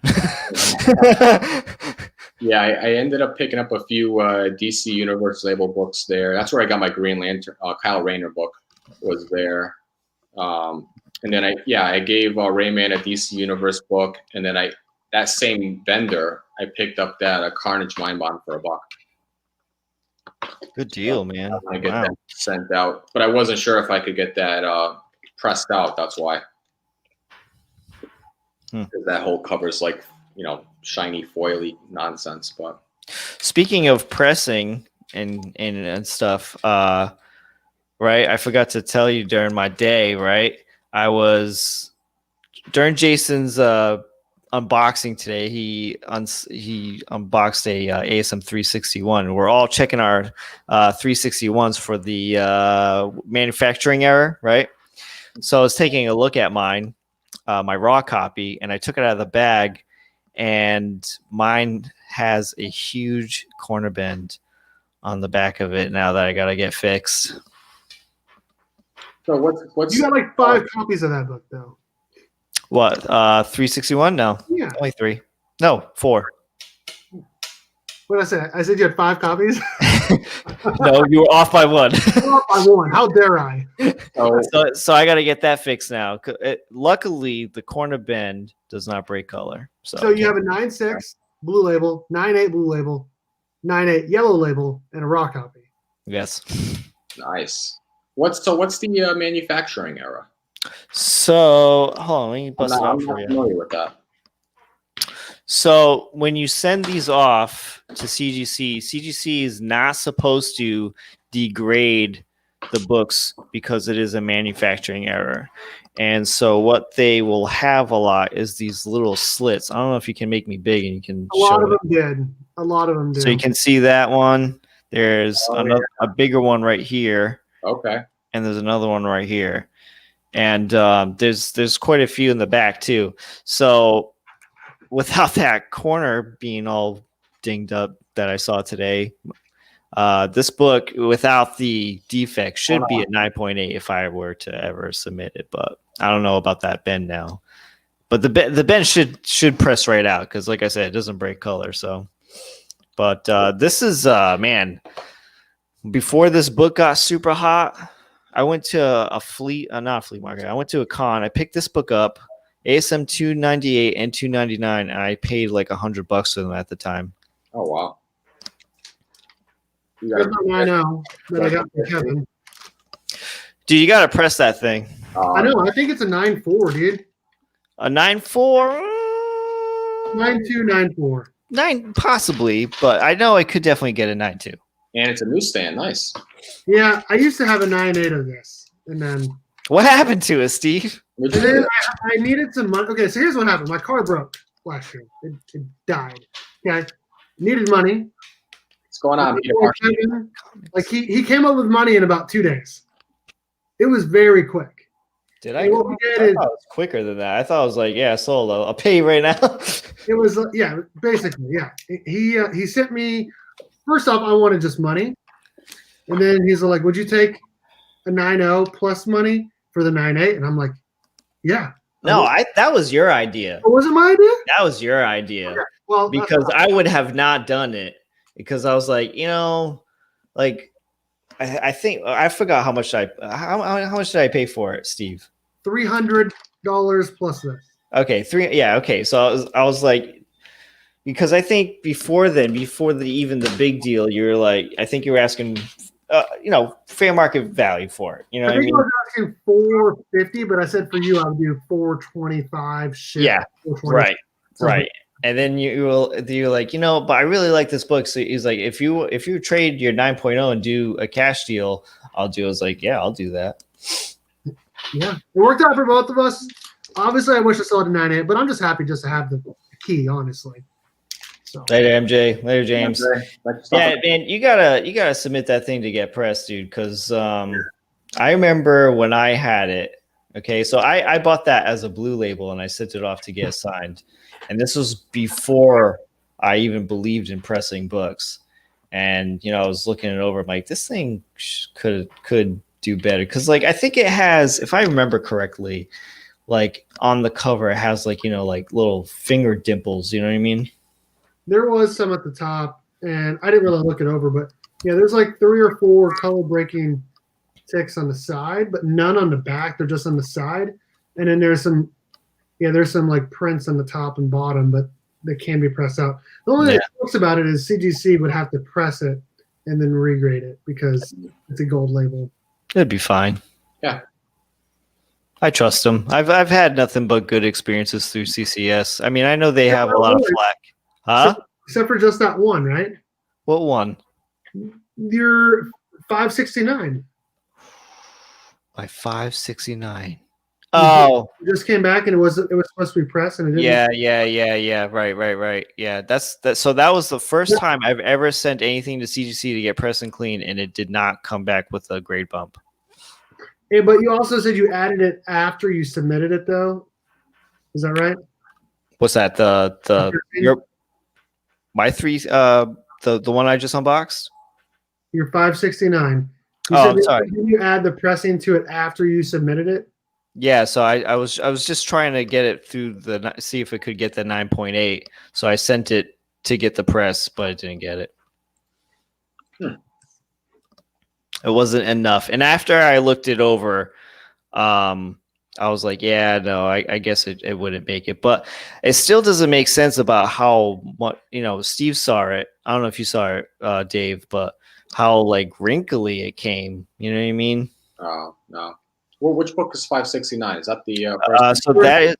Yeah, I ended up picking up a few DC Universe label books there. That's where I got my Green Lantern, Kyle Rayner book was there. And then I gave Rayman a DC Universe book, and then I that same vendor, I picked up that Carnage Mind Bond for $1. Good deal, man. I want to get Wow. that sent out, but I wasn't sure if I could get that pressed out. That's why. That whole cover's like, shiny foily nonsense. But speaking of pressing and stuff, right? I forgot to tell you during my day, right? I was during Jason's unboxing today. He unboxed a ASM 361. We're all checking our 361s for the manufacturing error, right? So I was taking a look at mine, my raw copy, and I took it out of the bag, and mine has a huge corner bend on the back of it now that I gotta get fixed. so what's You got like 5 copies of that book, though. What? 361? No, Yeah. only 3. No, 4. What did I say? I said you had 5 copies. No, you were off by 1. Off by 1. How dare I? So I got to get that fixed now. Luckily, the corner bend does not break color. So you have a 9.6 blue label, 9.8 blue label, 9.8 yellow label, and a raw copy. Yes. Nice. What's the manufacturing error? So hold on, let me bust it out I'm for not you. familiar with that. So when you send these off to CGC is not supposed to degrade the books because it is a manufacturing error. And so what they will have a lot is these little slits. I don't know if you can make me big and you can A lot of it. them did. A lot of them did. So you can see that one. There's a bigger one right here. Okay. And there's another one right here. And there's quite a few in the back too. So without that corner being all dinged up that I saw today, this book without the defect should be a 9.8 if I were to ever submit it. But I don't know about that bend now. But the bend should press right out because, like I said, it doesn't break color. So, but this is man. Before this book got super hot, I went to not a flea market. I went to a con. I picked this book up, ASM 298 and 299, and I paid like $100 for them at the time. Oh wow! I know that I got from Kevin. Dude, you got to press that thing. I know. I think it's a 9.4, dude. A 9.4? 9.2, 9.4. 9 possibly, but I know I could definitely get a 9.2. And it's a newsstand. Nice. Yeah, I used to have a 9.8 of this, and then what happened to it, Steve? and then I needed some money. Okay, so here's what happened. My car broke last year. It died. Okay, needed money. What's going on, Peter? Like he came up with money in about 2 days. It was very quick. Did I? I thought it was quicker than that. I thought it was like, yeah, sold. I'll pay you right now. It was basically, yeah. He sent me. First off, I wanted just money, and then he's like, "Would you take a 9.0 plus money for the 9.8?" And I'm like, "Yeah." No, that was your idea. Oh, was it my idea? That was your idea. Okay. Well, because I would have not done it because I was like, like I think I forgot how much how much did I pay for it, Steve? $300 plus this. Okay, okay. So I was like. Because I think before even the big deal, you're like, I think you were asking, fair market value for it. You know, I think I was asking $450, but I said for you, I would do $425. Shit, yeah, right. And then you're like, but I really like this book. So he's like, if you trade your 9.0 and do a cash deal, I'll do. I was like, yeah, I'll do that. Yeah, it worked out for both of us. Obviously, I wish I sold a 9.8, but I'm just happy just to have the key, honestly. So. Later, MJ. Later, James. Yeah, man, you gotta submit that thing to get pressed, dude. Because I remember when I had it. Okay, so I bought that as a blue label and I sent it off to get signed, and this was before I even believed in pressing books. And I was looking it over. I'm like, this thing could do better because, like, I think it has, if I remember correctly, like on the cover, it has like like little finger dimples. You know what I mean? There was some at the top, and I didn't really look it over, but yeah, there's like 3 or 4 color breaking ticks on the side, but none on the back. They're just on the side. And then there's some like prints on the top and bottom, but that can be pressed out. The only thing that sucks about it is CGC would have to press it and then regrade it because it's a gold label. It'd be fine. Yeah. I trust them. I've had nothing but good experiences through CCS. I mean, I know they have a lot of flack. Huh? Except for just that one, right? What one? Your 569. My 569. Oh, it just came back and it was supposed to be pressed and it didn't. Yeah. Right. Yeah, that's that. So that was the first time I've ever sent anything to CGC to get press and clean, and it did not come back with a grade bump. Hey, but you also said you added it after you submitted it, though. Is that right? What's that? My three the one I just unboxed? Your 569. Sorry. Did you add the pressing to it after you submitted it? Yeah, so I was just trying to get it through see if it could get the 9.8. So I sent it to get the press, but it didn't get it. It wasn't enough. And after I looked it over, I was like, yeah, no, I guess it wouldn't make it. But it still doesn't make sense about how much, Steve saw it. I don't know if you saw it, Dave, but how like wrinkly it came. You know what I mean? Oh, no. Well, which book is 569? Is that the first? So that is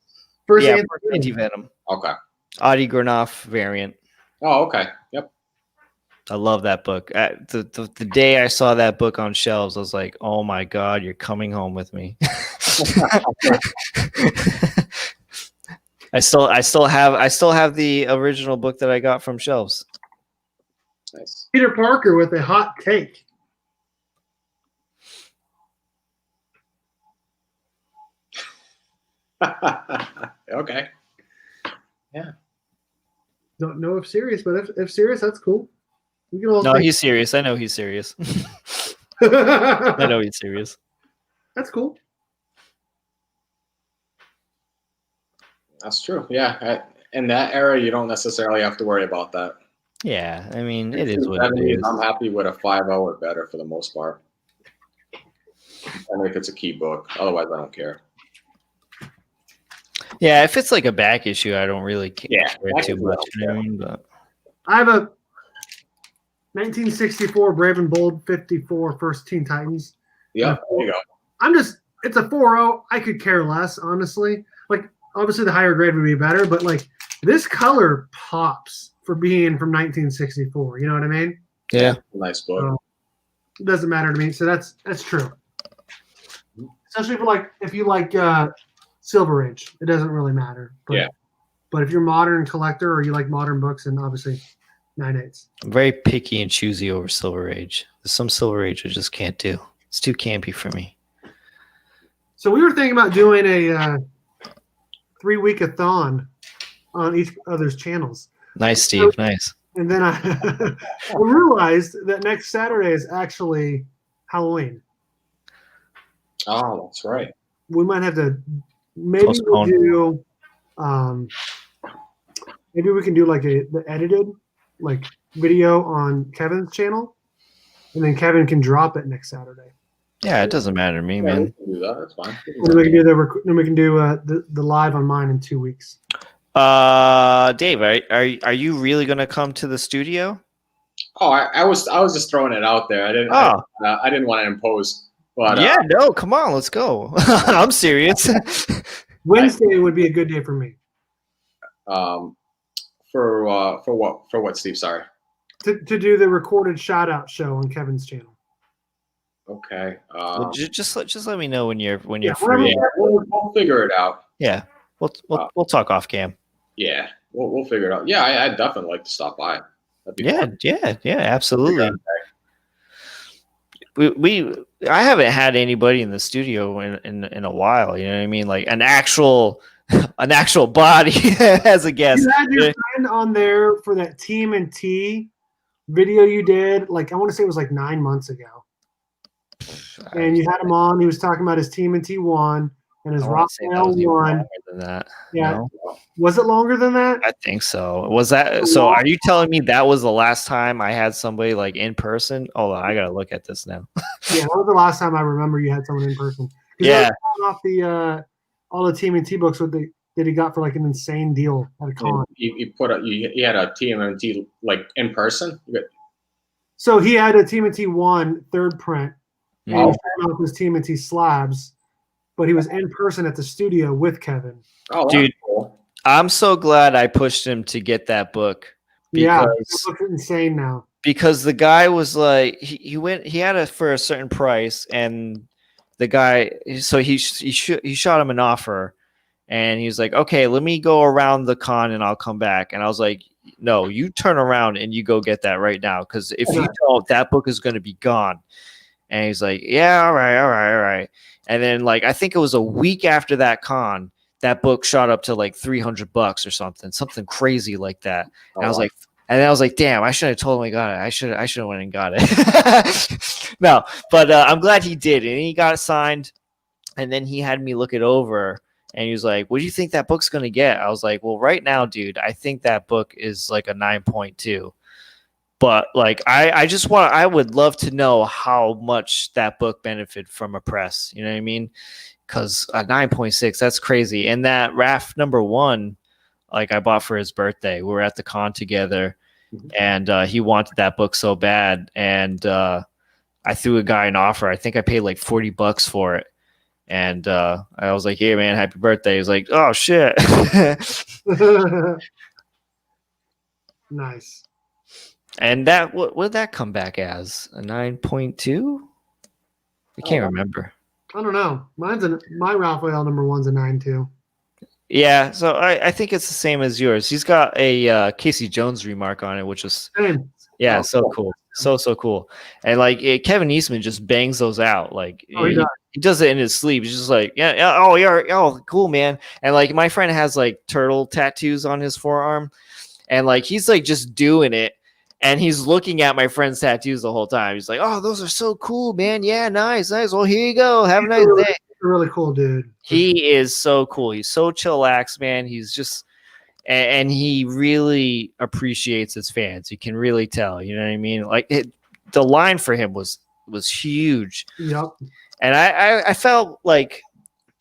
first Anti-Venom. Okay. Adi Granoff variant. Oh, okay. Yep. I love that book. The day I saw that book on shelves, I was like, "Oh my god, you're coming home with me." I still have the original book that I got from shelves. Nice. Peter Parker with a hot take. Okay. Yeah. Don't know if serious, but if serious, that's cool. We can all No, he's serious. I know he's serious. I know he's serious. That's cool. That's true. Yeah. In that era, you don't necessarily have to worry about that. Yeah. I mean, it is what it is. I'm happy with a 5.0 or better for the most part. And if it's a key book. Otherwise, I don't care. Yeah, if it's like a back issue, I don't really care too much. You know what I mean? But I have a 1964 Brave and Bold 54 First Teen Titans. Yeah, there you go. It's a 4.0. I could care less, honestly. Like, obviously the higher grade would be better, but like this color pops for being from 1964. You know what I mean? Yeah. Nice book. So, it doesn't matter to me. So that's true. Especially if you like Silver Age, it doesn't really matter. But, But if you're a modern collector or you like modern books, and obviously 9.8s. I'm very picky and choosy over Silver Age. There's some Silver Age I just can't do. It's too campy for me. So we were thinking about doing a 3-week-a-thon on each other's channels. Nice, Steve. Nice. And then I realized that next Saturday is actually Halloween. Oh, that's right. We might have to maybe we'll do maybe we can do like the edited like video on Kevin's channel, and then Kevin can drop it next Saturday. Yeah, it doesn't matter to me, man. We can do that. That's fine. And we can do the live on mine in 2 weeks. Dave, are you really gonna come to the studio? Oh, I was just throwing it out there. I didn't want to impose. But, no, come on, let's go. I'm serious. Wednesday would be a good day for me. For what, Steve? Sorry. To do the recorded shout out show on Kevin's channel. Okay. Well, just let me know when you're free. Yeah, we'll figure it out. Yeah, we'll talk off cam. Yeah, we'll figure it out. Yeah, I'd definitely like to stop by. Yeah, absolutely. I haven't had anybody in the studio in a while. You know what I mean? Like an actual body as a guest. You had your friend on there for that TMNT video you did. Like I want to say it was like 9 months ago. And you had him on. He was talking about his TMNT 1 and his Rockmail 1. Yeah. No? Was it longer than that? I think so. Was that so? Are you telling me that was the last time I had somebody like in person? Hold on, I gotta look at this now. Yeah, that was the last time I remember you had someone in person. Yeah. Off the all the TMNT books with the that he got for like an insane deal at a con. You had a TMNT like in person. So he had a TMNT 1 third print, and he Oh. was showing off his TMNT slabs, but he was in person at the studio with Kevin. Oh, that's Dude, cool. I'm so glad I pushed him to get that book. Yeah, it Because looks insane now. because the guy was like he had it for a certain price, and the guy, so he shot him an offer, and he was like, okay, let me go around the con and I'll come back. And I was like, no, you turn around and you go get that right now, because if you don't, that book is going to be gone. And he's like, yeah, all right. And then like I think it was a week after that con, that book shot up to like $300 or something crazy like that. And I was like, and I was like, damn, I should have told him I got it. I should have went and got it. No, but I'm glad he did. And he got it signed. And then he had me look it over. And he was like, what do you think that book's going to get? I was like, well, right now, dude, I think that book is like a 9.2. But like, I would love to know how much that book benefited from a press. You know what I mean? Because a 9.6, that's crazy. And that RAF #1, like I bought for his birthday. We were at the con together, and he wanted that book so bad. And I threw a guy an offer. I think I paid like $40 for it. And I was like, hey, man, happy birthday. He was like, oh, shit. Nice. And that, what did that come back as? A 9.2? I can't remember. I don't know. My Raphael #1's a 9.2. Yeah, so I think it's the same as yours. He's got a Casey Jones remark on it, which is Same. so cool. So cool. And like Kevin Eastman just bangs those out. Like he does it in his sleep. He's just like, oh, cool, man. And like my friend has like turtle tattoos on his forearm, and like he's like just doing it, and he's looking at my friend's tattoos the whole time. He's like, oh, those are so cool, man. Yeah, nice. Well, here you go. Have a nice day. A really cool dude. He is so cool. He's so chillax, man. He's just, and he really appreciates his fans. You can really tell. You know what I mean? Like the line for him was huge. Yep. And I felt like,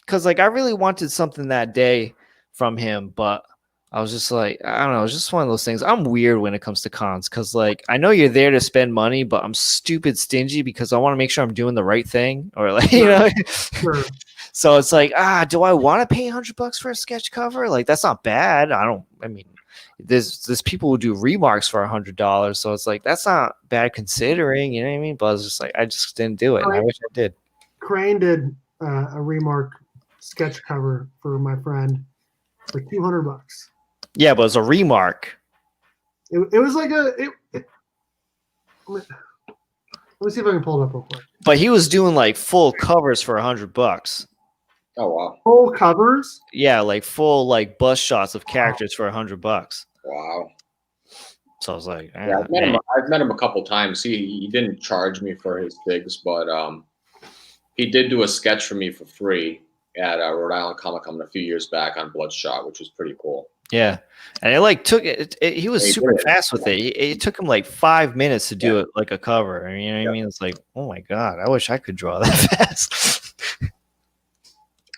because like I really wanted something that day from him, but I was just like, I don't know, it's just one of those things. I'm weird when it comes to cons, because like I know you're there to spend money, but I'm stupid stingy because I want to make sure I'm doing the right thing, or like, you know. Sure. So it's like, do I want to pay $100 for a sketch cover? Like that's not bad. I mean, there's people who do remarks for $100, so it's like that's not bad considering, you know what I mean? But I was just like, I just didn't do it. And I wish I did. Crane did a remark sketch cover for my friend for $200. Yeah, but it was a remark. It was like let me see if I can pull it up real quick. But he was doing like full covers for $100. Oh wow! Full covers? Yeah, like full like bust shots of characters for $100. Wow. So I was like, yeah, I've met him a couple times. He didn't charge me for his digs, but he did do a sketch for me for free at Rhode Island Comic Con a few years back on Bloodshot, which was pretty cool. Yeah, and it like took it. He was super fast with it. It took him like 5 minutes to do it like a cover. I mean, you know what I mean? It's like, oh my god, I wish I could draw that fast.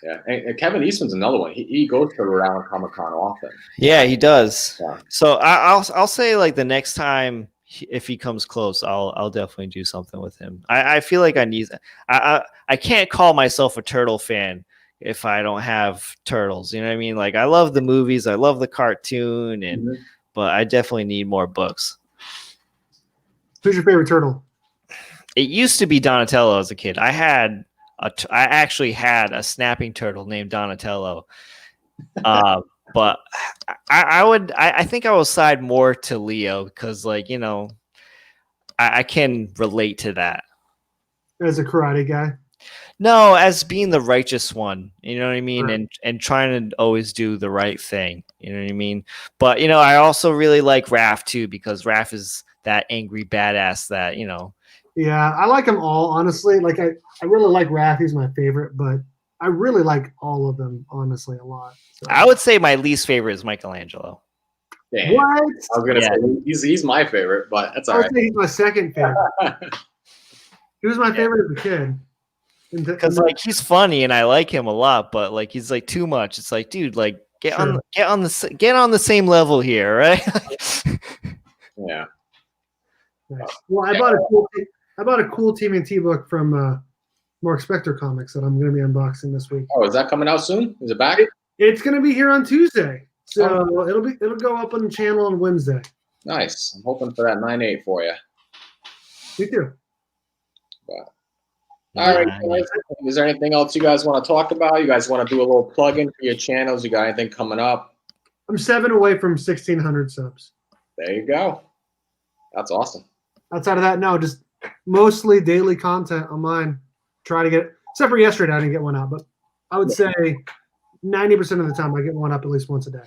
Yeah, and Kevin Eastman's another one. He goes to Rhode Island Comic Con often. Yeah, he does. Yeah. So I'll say like the next time if he comes close, I'll definitely do something with him. I feel like I need. I can't call myself a turtle fan if I don't have turtles. You know what I mean? Like I love the movies, I love the cartoon, and but I definitely need more books. Who's your favorite turtle? It used to be Donatello as a kid. I actually had a snapping turtle named Donatello. But I think I will side more to Leo because, like, you know, I can relate to that. As a karate guy? No, as being the righteous one, you know what I mean? Right. And trying to always do the right thing, you know what I mean? But, you know, I also really like Raph too, because Raph is that angry badass that, you know. Yeah, I like them all, honestly. Like, I really like Raph. He's my favorite, but I really like all of them, honestly, a lot. So. I would say my least favorite is Michelangelo. Damn. What? I was gonna say he's my favorite, but that's all right. I would say he's my second favorite. He was my favorite as a kid. Because like he's funny and I like him a lot, but like he's like too much. It's like, dude, like get on the same level here, right? Yeah. Nice. Well, I bought a cool TMNT book from Mark Spector Comics that I'm going to be unboxing this week. Oh, is that coming out soon? Is it back? It's going to be here on Tuesday, so it'll go up on the channel on Wednesday. Nice. I'm hoping for that 9.8 for you. Me too. All right, guys. Is there anything else you guys want to talk about? You guys want to do a little plug-in for your channels? You got anything coming up? I'm 7 away from 1,600 subs. There you go. That's awesome. Outside of that, no, just mostly daily content on mine. Try to get, except for yesterday, I didn't get one out, but I would say 90% of the time I get one up at least once a day.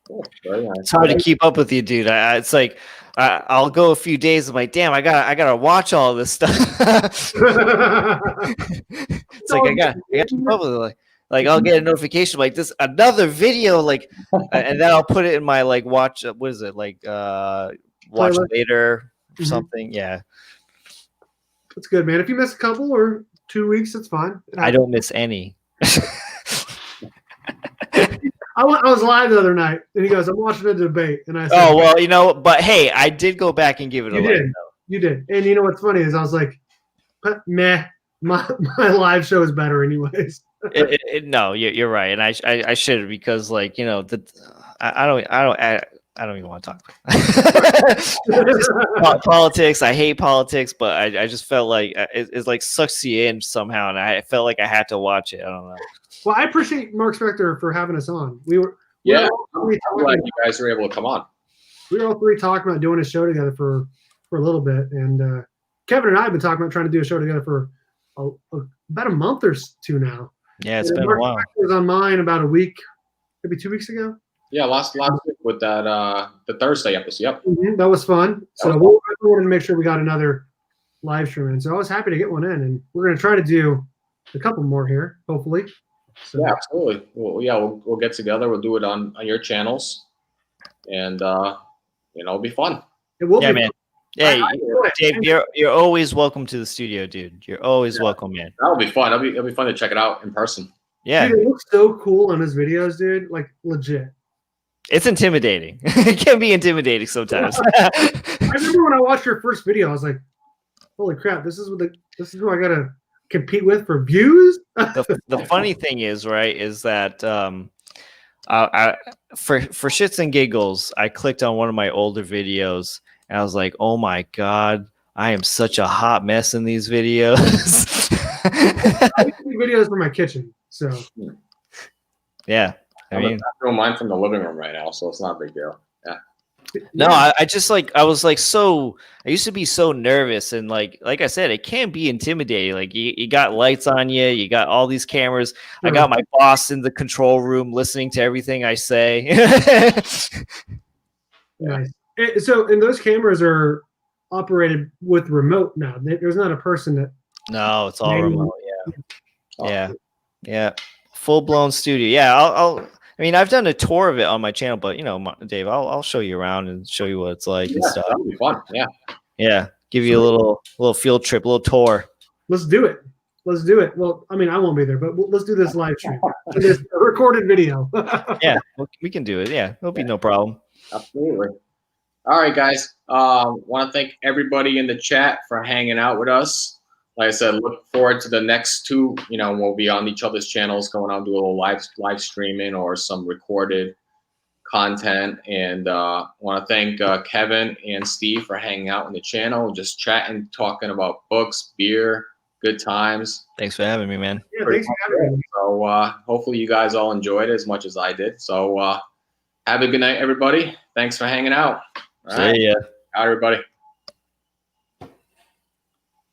Cool. Very nice. It's hard to keep up with you, dude. It's like I'll go a few days. I'm like, damn, I gotta watch all this stuff. It's like I got to keep up with it. Like I'll get a notification like this another video, like, and then I'll put it in my like watch. What is it like? Watch later or something. Yeah, that's good, man. If you miss a couple or 2 weeks, it's fine. I don't miss any. I was live the other night, and he goes, "I'm watching a debate," and I said, "Oh well, you know." But hey, I did go back and give it a like. You did, and you know what's funny is I was like, "Meh, my live show is better, anyways." No, you're right, and I should, because like, you know, I don't even want to talk about politics. I hate politics, but I just felt like it like sucks you in somehow, and I felt like I had to watch it. I don't know. Well, I appreciate Mark Spector for having us on. I'm glad you guys were able to come on. We were all three talking about doing a show together for a little bit, and Kevin and I have been talking about trying to do a show together for about a month or two now. Yeah, it's been a while. Spector was on mine about a week, maybe 2 weeks ago. Yeah, last week with that the Thursday episode. Yep. Mm-hmm. That was fun. So we wanted to make sure we got another live stream in. So I was happy to get one in, and we're going to try to do a couple more here, hopefully. So. Yeah, absolutely. We'll get together. We'll do it on your channels, and it'll be fun. It will be, man. Hey, Dave, you're always welcome to the studio, dude. You're always welcome, man. That'll be fun. It'll be fun to check it out in person. Yeah, dude, it looks so cool on his videos, dude. Like legit. It's intimidating. It can be intimidating sometimes. I remember when I watched your first video, I was like, "Holy crap! This is who I gotta compete with for views." The funny thing is, right, is that for shits and giggles, I clicked on one of my older videos and I was like, "Oh my god, I am such a hot mess in these videos." I do videos from my kitchen, so yeah. I mean, I throw mine from the living room right now, so it's not a big deal. Yeah. No, I just like I was like I used to be so nervous, and like I said, it can be intimidating. Like you got lights on you, you got all these cameras. I got my boss in the control room listening to everything I say. Nice. So, and those cameras are operated with remote now. There's not a person that. No, it's all remote. Yeah. Full blown studio. Yeah, I mean, I've done a tour of it on my channel, but you know, Dave, I'll show you around and show you what it's like and stuff. That'll be fun. Yeah. Yeah. Give you a little field trip, a little tour. Let's do it. Well, I mean, I won't be there, but let's do this live stream. This recorded video. Yeah, we can do it. Yeah, it'll be no problem. Absolutely. All right, guys. Want to thank everybody in the chat for hanging out with us. Like I said, look forward to the next two. You know, we'll be on each other's channels, going on, do a little live streaming or some recorded content. And want to thank Kevin and Steve for hanging out on the channel, just chatting, talking about books, beer, good times. Thanks for having me, man. Yeah, thanks for having me. So hopefully you guys all enjoyed it as much as I did. So have a good night, everybody. Thanks for hanging out. All right. See ya. Bye, everybody.